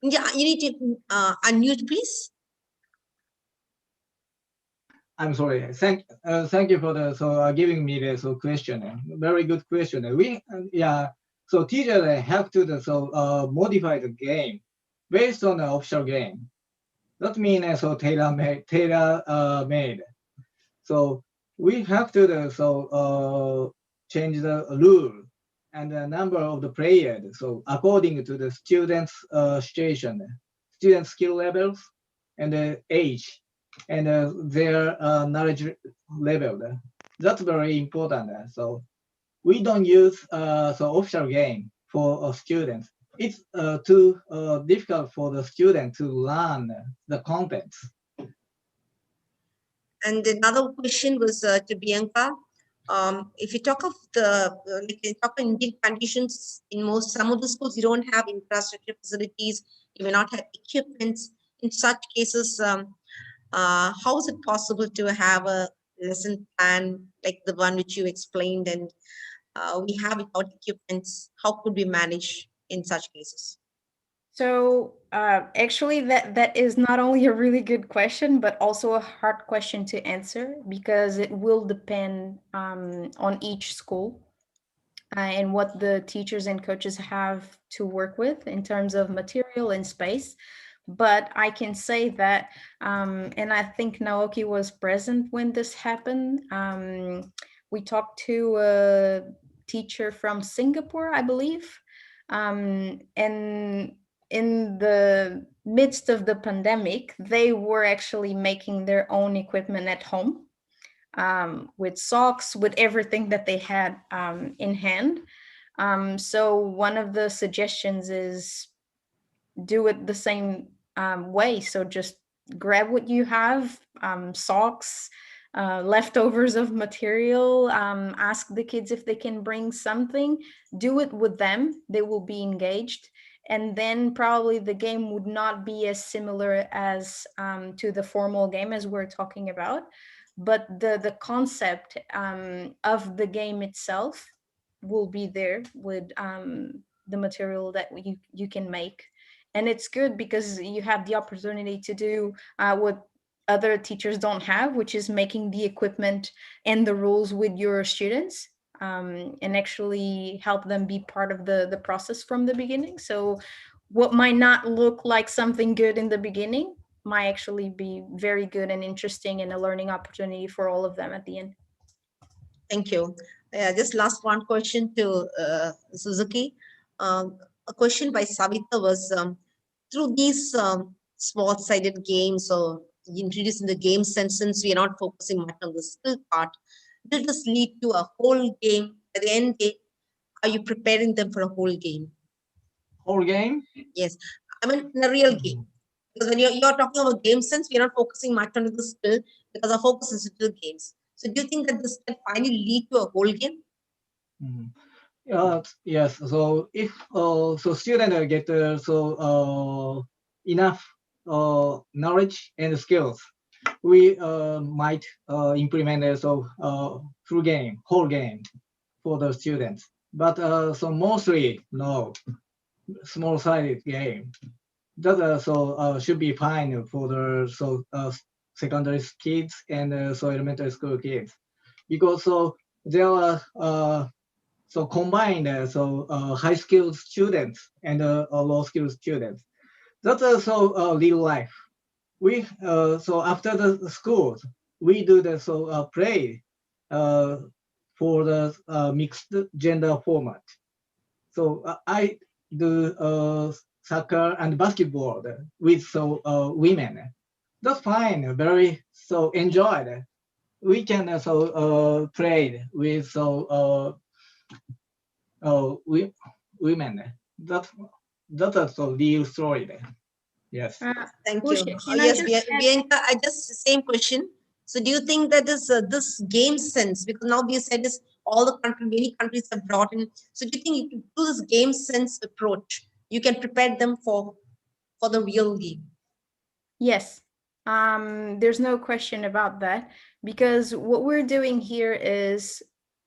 Yeah, you need to unmute, please. I'm sorry. Thank you for the giving me the question. Very good question. So teachers have to modify the game based on the official game. That means tailor made. So we have to change the rule and the number of the players. So according to the students' situation, student skill levels, and the age, and their knowledge level. That's very important. So we don't use official game for students. It's too difficult for the student to learn the contents. And another question was to Bianca. If you talk of Indian conditions, in some of the schools, you don't have infrastructure facilities you may not have equipments. In such cases, how is it possible to have a lesson plan like the one which you explained, and we have without equipments? How could we manage in such cases? So actually, that is not only a really good question, but also a hard question to answer because it will depend on each school and what the teachers and coaches have to work with in terms of material and space. But I can say that, and I think Naoki was present when this happened. We talked to a teacher from Singapore, I believe, and in the midst of the pandemic, they were actually making their own equipment at home, with socks, with everything that they had in hand. So one of the suggestions is do it the same way. So just grab what you have, socks, leftovers of material, ask the kids if they can bring something, do it with them, they will be engaged. And then probably the game would not be as similar as to the formal game as we're talking about. But the concept of the game itself will be there with the material that you can make. And it's good because you have the opportunity to do what other teachers don't have, which is making the equipment and the rules with your students, and actually help them be part of the process from the beginning. So what might not look like something good in the beginning might actually be very good and interesting and a learning opportunity for all of them at the end. Thank you. Just last one question to Suzuki. A question by Savita was, through these small-sided games or introducing the game sense, since we are not focusing much on the skill part, did this lead to a whole game? At the end, are you preparing them for a whole game? Whole game? Yes, I mean in a real game. Because when you're talking about game sense, we're not focusing much on the skill because our focus is still games. So do you think that this can finally lead to a whole game? Mhm. Yes. So if so, student get enough knowledge and skills, we might implement full game, whole game for the students. But so mostly no, small-sided game. That should be fine for the secondary kids and elementary school kids, because there are combined high skilled students and low skilled students. That's also real life. We after the schools we do the play for the mixed gender format. So I do soccer and basketball with women. That's fine. Very enjoyed. We can play with women. That's a real story. Yes. Thank Usha, you. can I Yes, just add- Bianca, I just same question. So do you think that this game sense, because now we said this, all the country, many countries have brought in. So do you think you can do this game sense approach? You can prepare them for the real game. Yes, there's no question about that, because what we're doing here is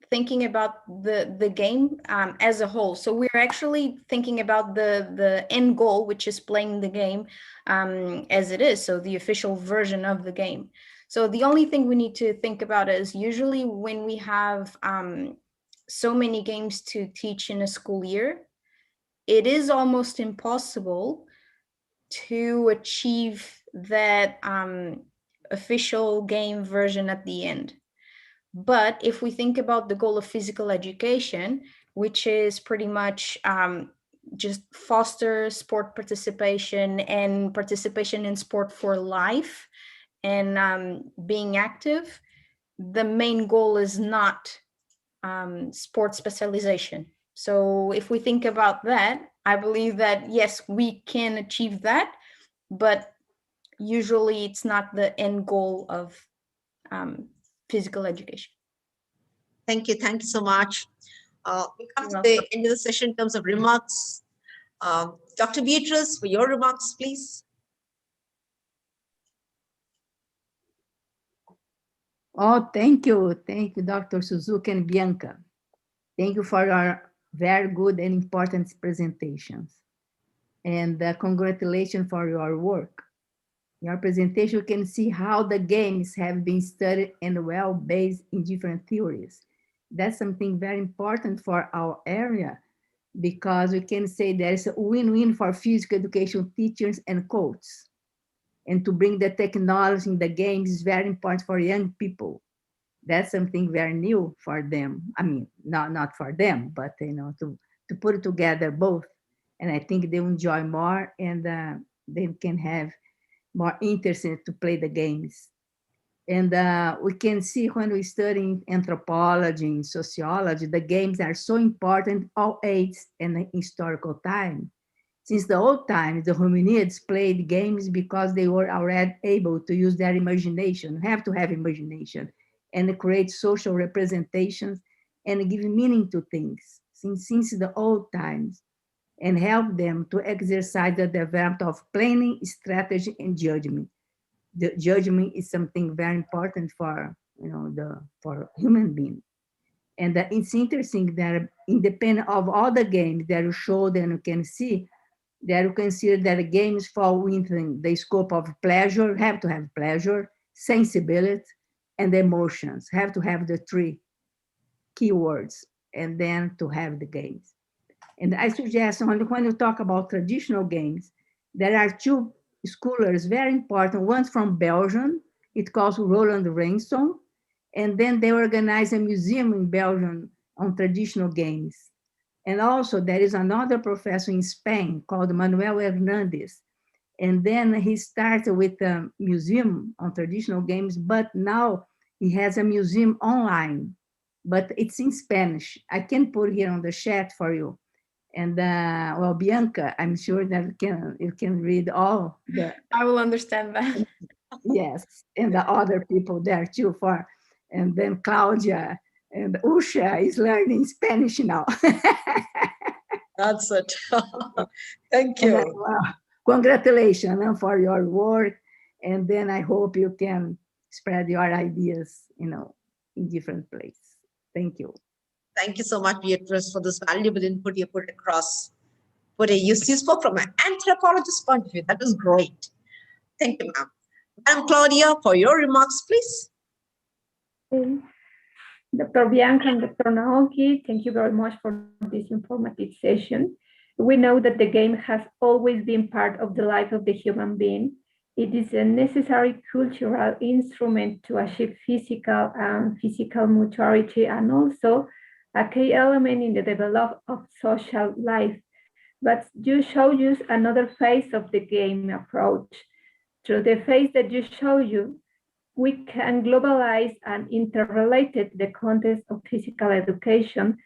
thinking about the game as a whole. So we're actually thinking about the end goal, which is playing the game as it is, so the official version of the game. So the only thing we need to think about is usually when we have so many games to teach in a school year, it is almost impossible to achieve that official game version at the end. But if we think about the goal of physical education, which is pretty much just foster sport participation and participation in sport for life and being active, the main goal is not sport specialization. So if we think about that, I believe that yes, we can achieve that, but usually it's not the end goal of physical education. Thank you. Thank you so much. We come You're to the end of the session in terms of remarks. Dr. Beatrice, for your remarks, please. Oh, thank you. Thank you, Dr. Suzuki and Bianca. Thank you for your very good and important presentations. And congratulations for your work. In your presentation, you can see how the games have been studied and well based in different theories. That's something very important for our area, because we can say there is a win-win for physical education teachers and coaches. And to bring the technology in the games is very important for young people. That's something very new for them. I mean, not for them, but to put it together both. And I think they will enjoy more, and they can have more interest to play the games. And we can see when we study anthropology and sociology, the games are so important all ages and historical time. Since the old times, the hominids played games because they were already able to use their imagination, have to have imagination, and create social representations and give meaning to things since the old times, and help them to exercise the development of planning, strategy, and judgment. The judgment is something very important for for human being. And it's interesting that independent of all the games that you showed and you can see, that you consider that games fall within the scope of pleasure, have to have pleasure, sensibility, and emotions, have to have the three keywords, and then to have the games. And I suggest when you talk about traditional games, there are two scholars very important. One's from Belgium, it calls Roland Reinson, and then they organize a museum in Belgium on traditional games. And also there is another professor in Spain called Manuel Hernandez. And then he started with a museum on traditional games, but now he has a museum online, but it's in Spanish. I can put here on the chat for you. And well, Bianca, I'm sure that you can read all the. I will understand that. Yes, and the other people there too. And then Claudia and Usha is learning Spanish now. That's it. Thank And, you. congratulations for your work. And then I hope you can spread your ideas, in different places. Thank you. Thank you so much, Beatrice, for this valuable input you put across. You spoke from an anthropologist's point of view. That was great. Thank you, ma'am. Madam Claudia, for your remarks, please. Dr. Bianca and Dr. Naoki, thank you very much for this informative session. We know that the game has always been part of the life of the human being. It is a necessary cultural instrument to achieve physical maturity, and also a key element in the development of social life. But you showed us another phase of the game approach. Through the phase that you showed you, we can globalize and interrelate the context of physical education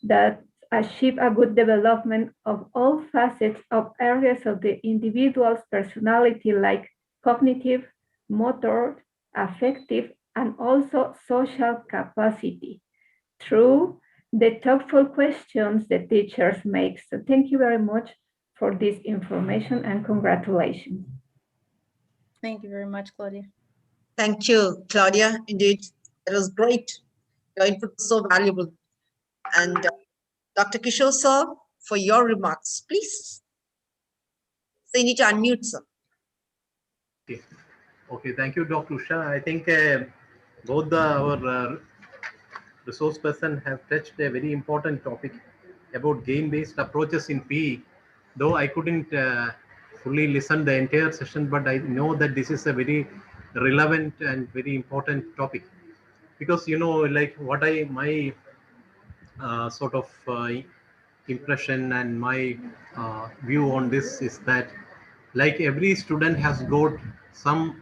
that achieve a good development of all facets of areas of the individual's personality, like cognitive, motor, affective, and also social capacity, through the thoughtful questions the teachers make. So thank you very much for this information, and congratulations. Thank you very much, Claudia. Thank you, Claudia. Indeed, it was great. Your input was so valuable. And Dr. Kishore, sir, for your remarks, please. So you need to unmute, sir. Okay, thank you, Dr. Usha. I think both our resource person have touched a very important topic about game-based approaches in PE. Though I couldn't fully listen the entire session, but I know that this is a very relevant and very important topic, because like what my sort of impression and my view on this is that, like, every student has got some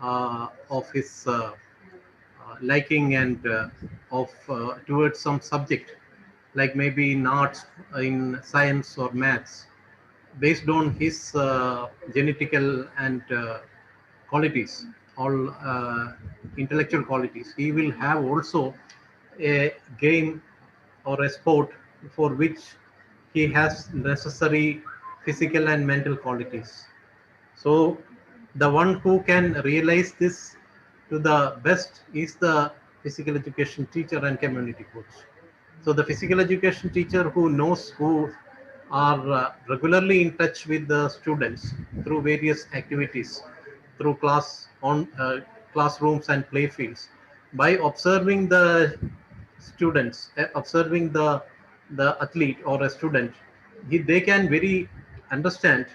of his liking and towards some subject, like maybe in arts, in science or maths, based on his genetical and qualities, all intellectual qualities. He will have also a game or a sport for which he has necessary physical and mental qualities. So the one who can realize this to the best is the physical education teacher and community coach. So the physical education teacher who knows, who are regularly in touch with the students through various activities, through classrooms and play fields, by observing the students, observing the athlete or a student, they can very understand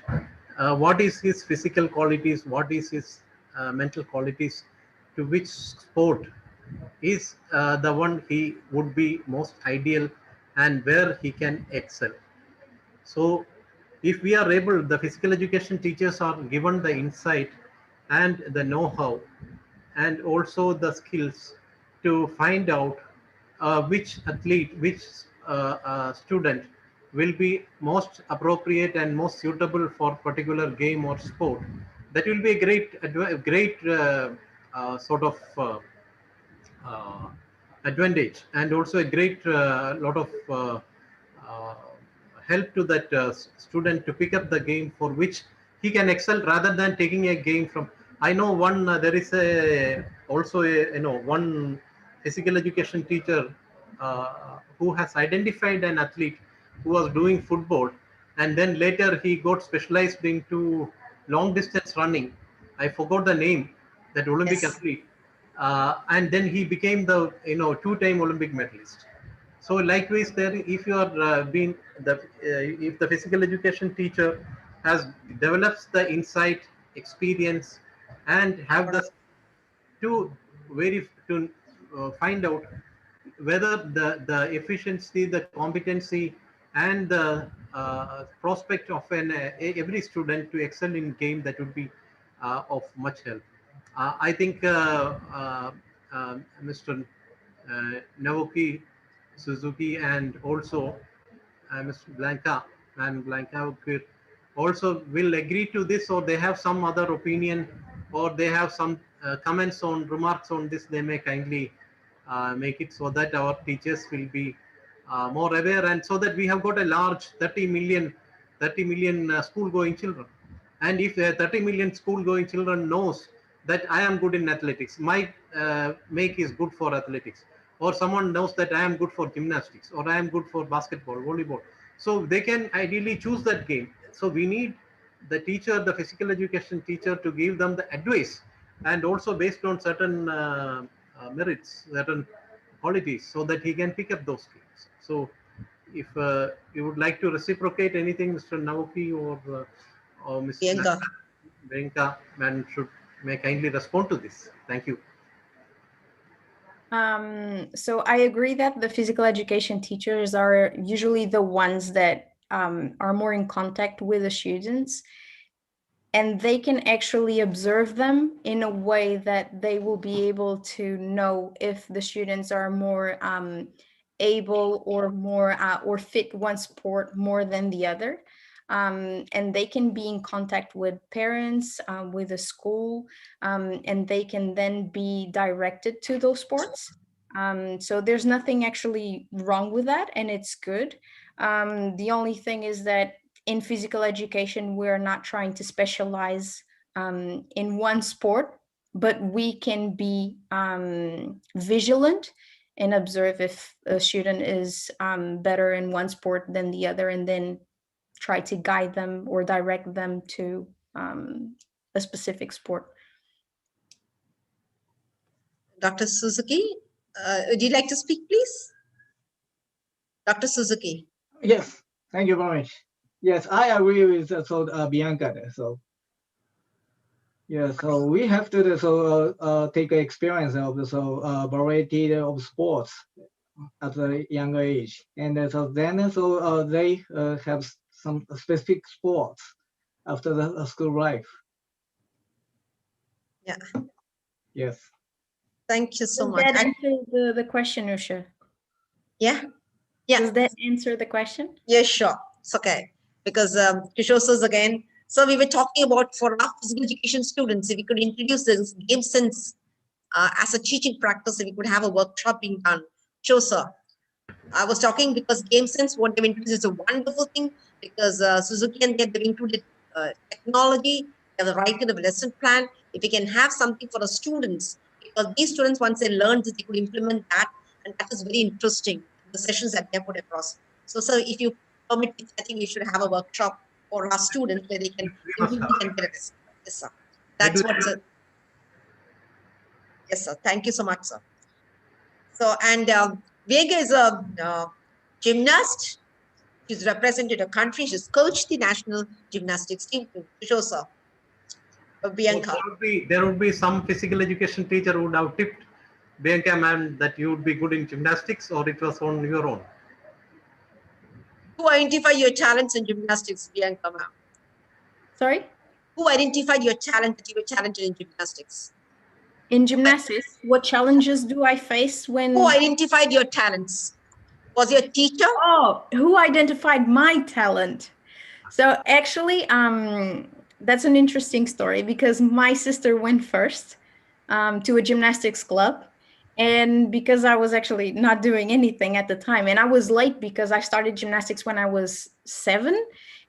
what is his physical qualities, what is his mental qualities, to which sport is the one he would be most ideal and where he can excel. So if we are able, the physical education teachers are given the insight and the know-how and also the skills to find out which athlete, which student will be most appropriate and most suitable for particular game or sport. That will be a great sort of uh, advantage, and also a great lot of uh, help to that student to pick up the game for which he can excel, rather than taking a game from. I know one there is a also a one physical education teacher who has identified an athlete who was doing football, and then later he got specialized into long distance running. I forgot the name, that Olympic Yes. athlete, and then he became the two-time Olympic medalist. So likewise, there, if you are being the if the physical education teacher has develops the insight, experience, and have the to find out whether the efficiency, the competency, and the prospect of every student to excel in game, that would be of much help. I think Mr. Naoki Suzuki and also Ms. Blanca and Blanca also will agree to this, or they have some other opinion, or they have some comments on remarks on this, they may kindly make it, so that our teachers will be more aware, and so that we have got a large 30 million school going children. And if 30 million school going children knows that I am good in athletics, my make is good for athletics, or someone knows that I am good for gymnastics, or I am good for basketball, volleyball, so they can ideally choose that game. So we need the teacher, the physical education teacher, to give them the advice, and also based on certain merits, certain qualities, so that he can pick up those skills. So if you would like to reciprocate anything, Mr. Naoki or Ms. Priyanka. Priyanka, man may kindly respond to this. Thank you. So I agree that the physical education teachers are usually the ones that are more in contact with the students, and they can actually observe them in a way that they will be able to know if the students are more able or more or fit one sport more than the other. And they can be in contact with parents, with the school, and they can then be directed to those sports. So there's nothing actually wrong with that, and it's good. The only thing is that in physical education, we're not trying to specialize in one sport, but we can be vigilant and observe if a student is better in one sport than the other, and then try to guide them or direct them to a specific sport. Dr. Suzuki, would you like to speak, please? Dr. Suzuki. Yes, thank you very much. Yes, I agree with Bianca. So yeah, so we have to take experience of the variety of sports at a younger age, and they have some specific sports after the school life. Yeah. Yes. Thank you so Does much. that answer the question, Usha? Yeah. Yeah. Does that answer the question? Yeah, sure. It's okay. Because Kishore says again, so we were talking about for our physical education students, if we could introduce this game sense as a teaching practice, if we could have a workshop being done. Sure, sir. I was talking because Game Sense, what they've introduced is a wonderful thing because Suzuki and they've included technology, they have the right kind of lesson plan. If we can have something for the students, because these students, once they learn this, they could implement that, and that is very interesting, the sessions that they put across. So, sir, if you permit, I think we should have a workshop for our students where they can implement and get it. Yes, sir. That's what, sir. Yes, sir. Thank you so much, sir. So, and Vega is a gymnast. She's represented her country. She's coached the national gymnastics team to show, sir. Bianca. There would be some physical education teacher who would have tipped Bianca ma'am that you would be good in gymnastics, or it was on your own? Who identified your talents in gymnastics, Bianca ma'am? Sorry? Who identified your talent that you were talented in gymnastics? In gymnastics, what challenges do I face when... Who identified your talents? Was your teacher? Oh, who identified my talent? So actually, that's an interesting story because my sister went first to a gymnastics club. And because I was actually not doing anything at the time, and I was late because I started gymnastics when I was 7.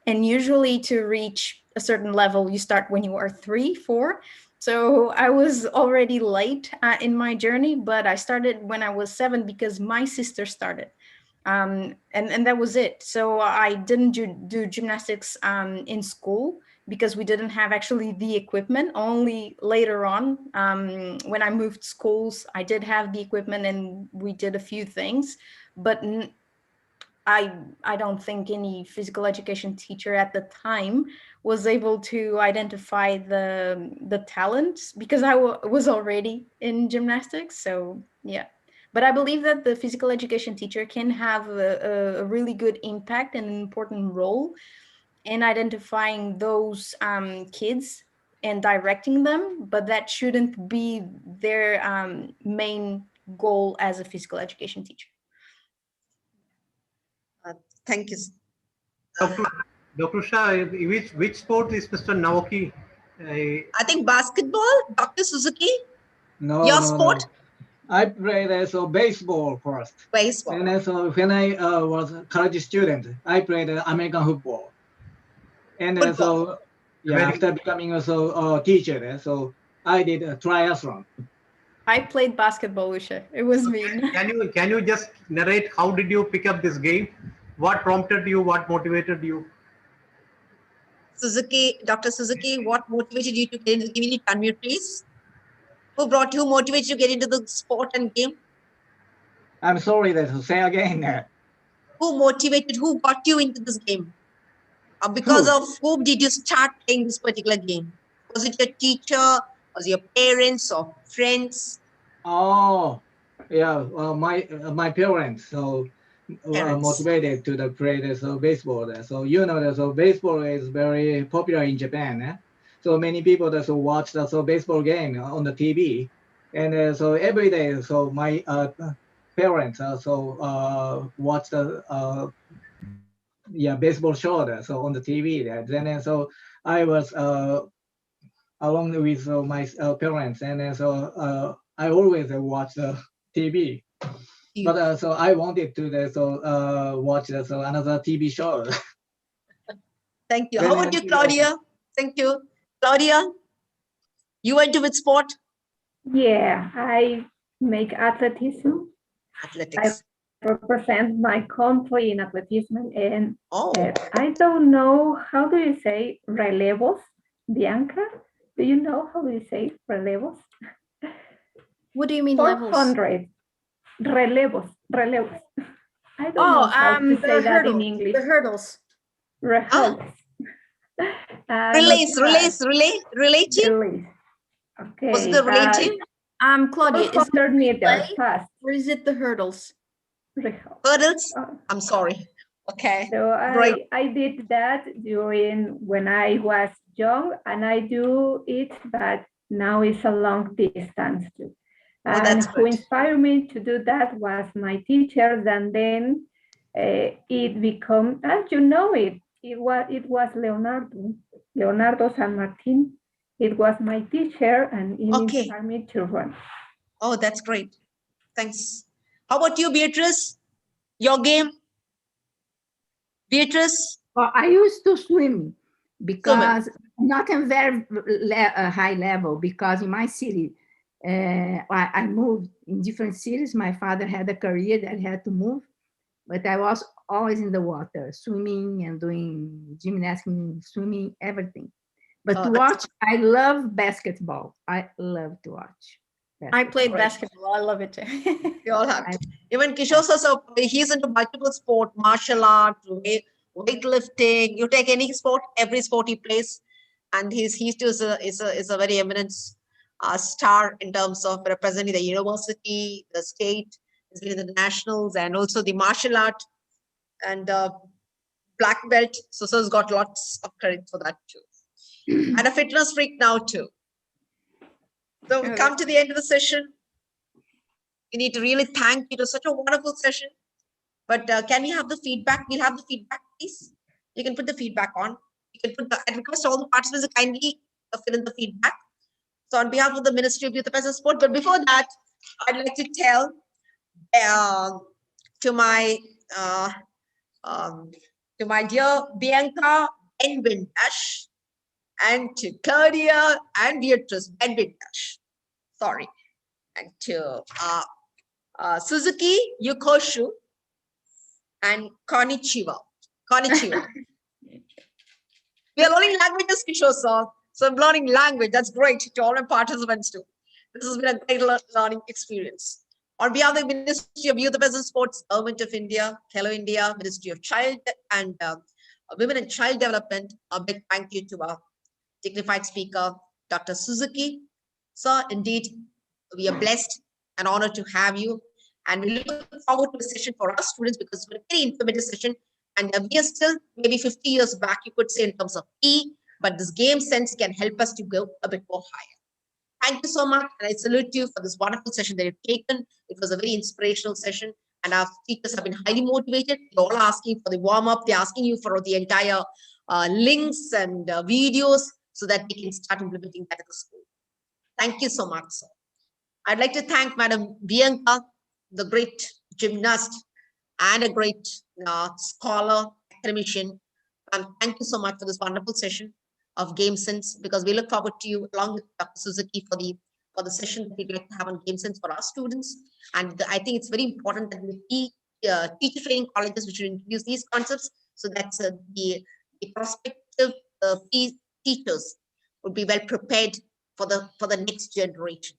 And usually to reach a certain level, you start when you are 3, 4. So I was already late in my journey, but I started when I was 7 because my sister started. And that was it. So I didn't do gymnastics in school because we didn't have actually the equipment. Only later on, when I moved schools, I did have the equipment and we did a few things, but I don't think any physical education teacher at the time was able to identify the talents because I was already in gymnastics. So yeah. But I believe that the physical education teacher can have a really good impact and an important role in identifying those kids and directing them, but that shouldn't be their main goal as a physical education teacher. Thank you. Dr. Shah, which sport is Mr. Naoki? I think basketball, Dr. Suzuki. No, Your no, sport? No. I played as a baseball first. Baseball. And so when I was a college student, I played American football. And so yeah, after becoming a teacher, so I did a triathlon. I played basketball, Usha. It was me. Can you just narrate how did you pick up this game? What prompted you? What motivated you? Suzuki, Dr. Suzuki, what motivated you to get into the game? Unmute, please. Who motivated you to get into the sport and game? I'm sorry to say again. Who got you into this game? Because of whom did you start playing this particular game? Was it your teacher? Was it your parents or friends? Oh, yeah, well, my parents motivated to play baseball. So so baseball is very popular in Japan. So many people watch the baseball game on the TV, and so every day. So my parents also watch the baseball show so on the TV. Then so I was along with my parents, and so I always watch the TV. But so I wanted to watch another TV show. Thank you. How about you, Claudia? Thank you. Claudia, you went to which sport? Yeah, I make athleticism. Athletics. I represent my country in athleticism, and I don't know, how do you say relevos, Bianca? Do you know how do you say relevos? What do you mean 400 relevos. I don't know how to say that in English. The hurdles. Relating? Okay. Was it the relating? Claudia, is it meters fast, or is it the hurdles? Hurdles? I'm sorry. Okay. So I did that when I was young, and I do it, but now it's a long distance too. And who inspired me to do that was my teachers, and then it became, as you know, it was Leonardo San Martin. It was my teacher, and it inspired me to run. Oh, that's great. Thanks. How about you, Beatrice? Your game, Beatrice? Well, I used to swim because not in very high level, because in my city, I moved in different cities. My father had a career that had to move, but I was always in the water, swimming and doing gymnastics, swimming, everything. But Oh, to that's watch, I love basketball. I love to watch. I played Right. basketball. I love it too. You all have I- to. Even Kishore sir, so he's into multiple sport, martial art, weightlifting. You take any sport, every sport he plays, and he's too is a very eminent star in terms of representing the university, the state, he's been in the nationals, and also the martial art and black belt. So sir's got lots of credit for that too, and a fitness freak now too. So we Oh, come to the end of the session. We need to really thank you to such a wonderful session. But can we have the feedback? We'll have the feedback, please. You can put the feedback on. You can put the, I request all the participants to kindly fill in the feedback. So on behalf of the Ministry of Youth Affairs and Sport, but before that, I'd like to tell to my dear Bianca Benvindash and to Claudia and Beatrice Benvindash. Sorry. And to Suzuki Yukoshu and Konnichiwa. Konnichiwa. We are learning languages, Kishore sir. So I'm learning language. That's great to all my participants too. This has been a great learning experience. On behalf of the Ministry of Youth Affairs and Sports, Government of India, Hello India, Ministry of Child and Women and Child Development, a big thank you to our dignified speaker, Dr. Suzuki. Sir, indeed, we are blessed and honored to have you. And we look forward to a session for our students because it's a very informative session. And we are still maybe 50 years back, you could say, in terms of E, but this game sense can help us to go a bit more higher. Thank you so much. And I salute you for this wonderful session that you've taken. It was a very inspirational session. And our teachers have been highly motivated. They're all asking for the warm-up. They're asking you for the entire links and videos so that we can start implementing that at the school. Thank you so much, sir. I'd like to thank Madam Bianca, the great gymnast and a great scholar, academician. And thank you so much for this wonderful session of Game Sense, because we look forward to you along with Dr. Suzuki for the session that we'd like to have on Game Sense for our students. And I think it's very important that we teacher training colleges which should introduce these concepts so that the prospective teachers would be well prepared for the next generation.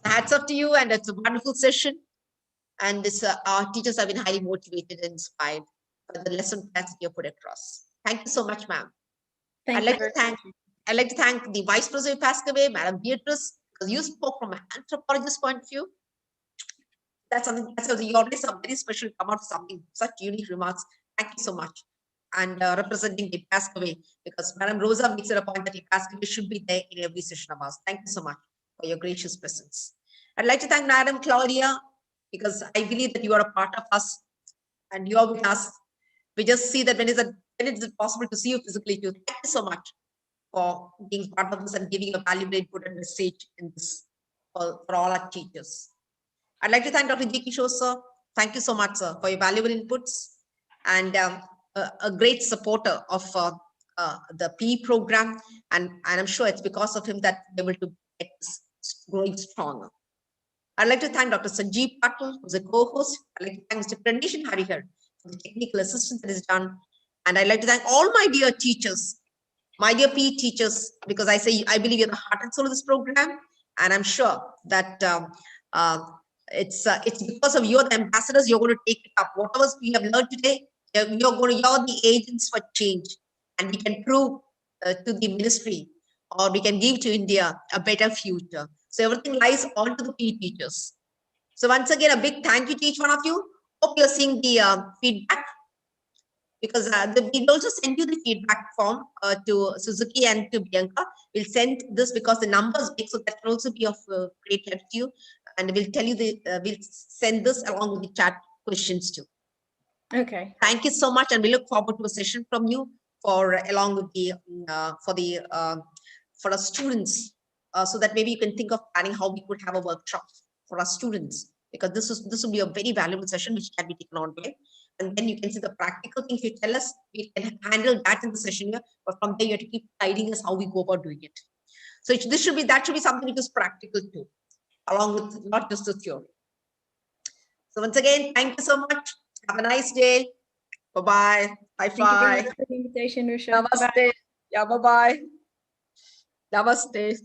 Hats off to you, and it's a wonderful session. And this our teachers have been highly motivated and inspired by the lesson plans that you put across. Thank you so much, ma'am. I'd like to thank the Vice President who passed away, Madam Beatrice, because you spoke from an anthropologist point of view. That's something you always have very special come out with something, such unique remarks. Thank you so much. And representing the passed away, because Madam Rosa makes it a point that the passed away should be there in every session of ours. Thank you so much for your gracious presence. I'd like to thank Madam Claudia, because I believe that you are a part of us and you are with us. We just see that when is it possible to see you physically too. Thank you so much for being part of this and giving a valuable input and message in this for all our teachers. I'd like to thank Dr. G. Kishore, sir. Thank you so much, sir, for your valuable inputs and a great supporter of the PE program. And I'm sure it's because of him that we're able to get this growing stronger. I'd like to thank Dr. Sanjeev Patel, who's a co-host. I'd like to thank Mr. Prandesh Harihar for the technical assistance that is done. And I'd like to thank all my dear teachers, my dear PE teachers, because I believe you're the heart and soul of this program. And I'm sure that it's because of you're the ambassadors, you're going to take it up. Whatever we have learned today, you're the agents for change. And we can prove to the ministry, or we can give to India a better future. So everything lies on to the PE teachers. So once again, a big thank you to each one of you. Hope you're seeing the feedback, because we'll also send you the feedback form to Suzuki and to Bianca. We'll send this because the numbers big, so that can also be of great help to you. And we'll tell you we'll send this along with the chat questions too. Okay. Thank you so much, and we look forward to a session from you along with the for our students, so that maybe you can think of planning how we could have a workshop for our students because this will be a very valuable session which can be taken online. And then you can see the practical things you tell us. We can handle that in the session here, but from there you have to keep guiding us how we go about doing it. So that should be something which is practical too, along with not just the theory. So once again, thank you so much. Have a nice day. Bye-bye. Thank you very Bye-bye. much for the invitation, Rusha. Bye. Namaste. Yeah, bye-bye. Namaste.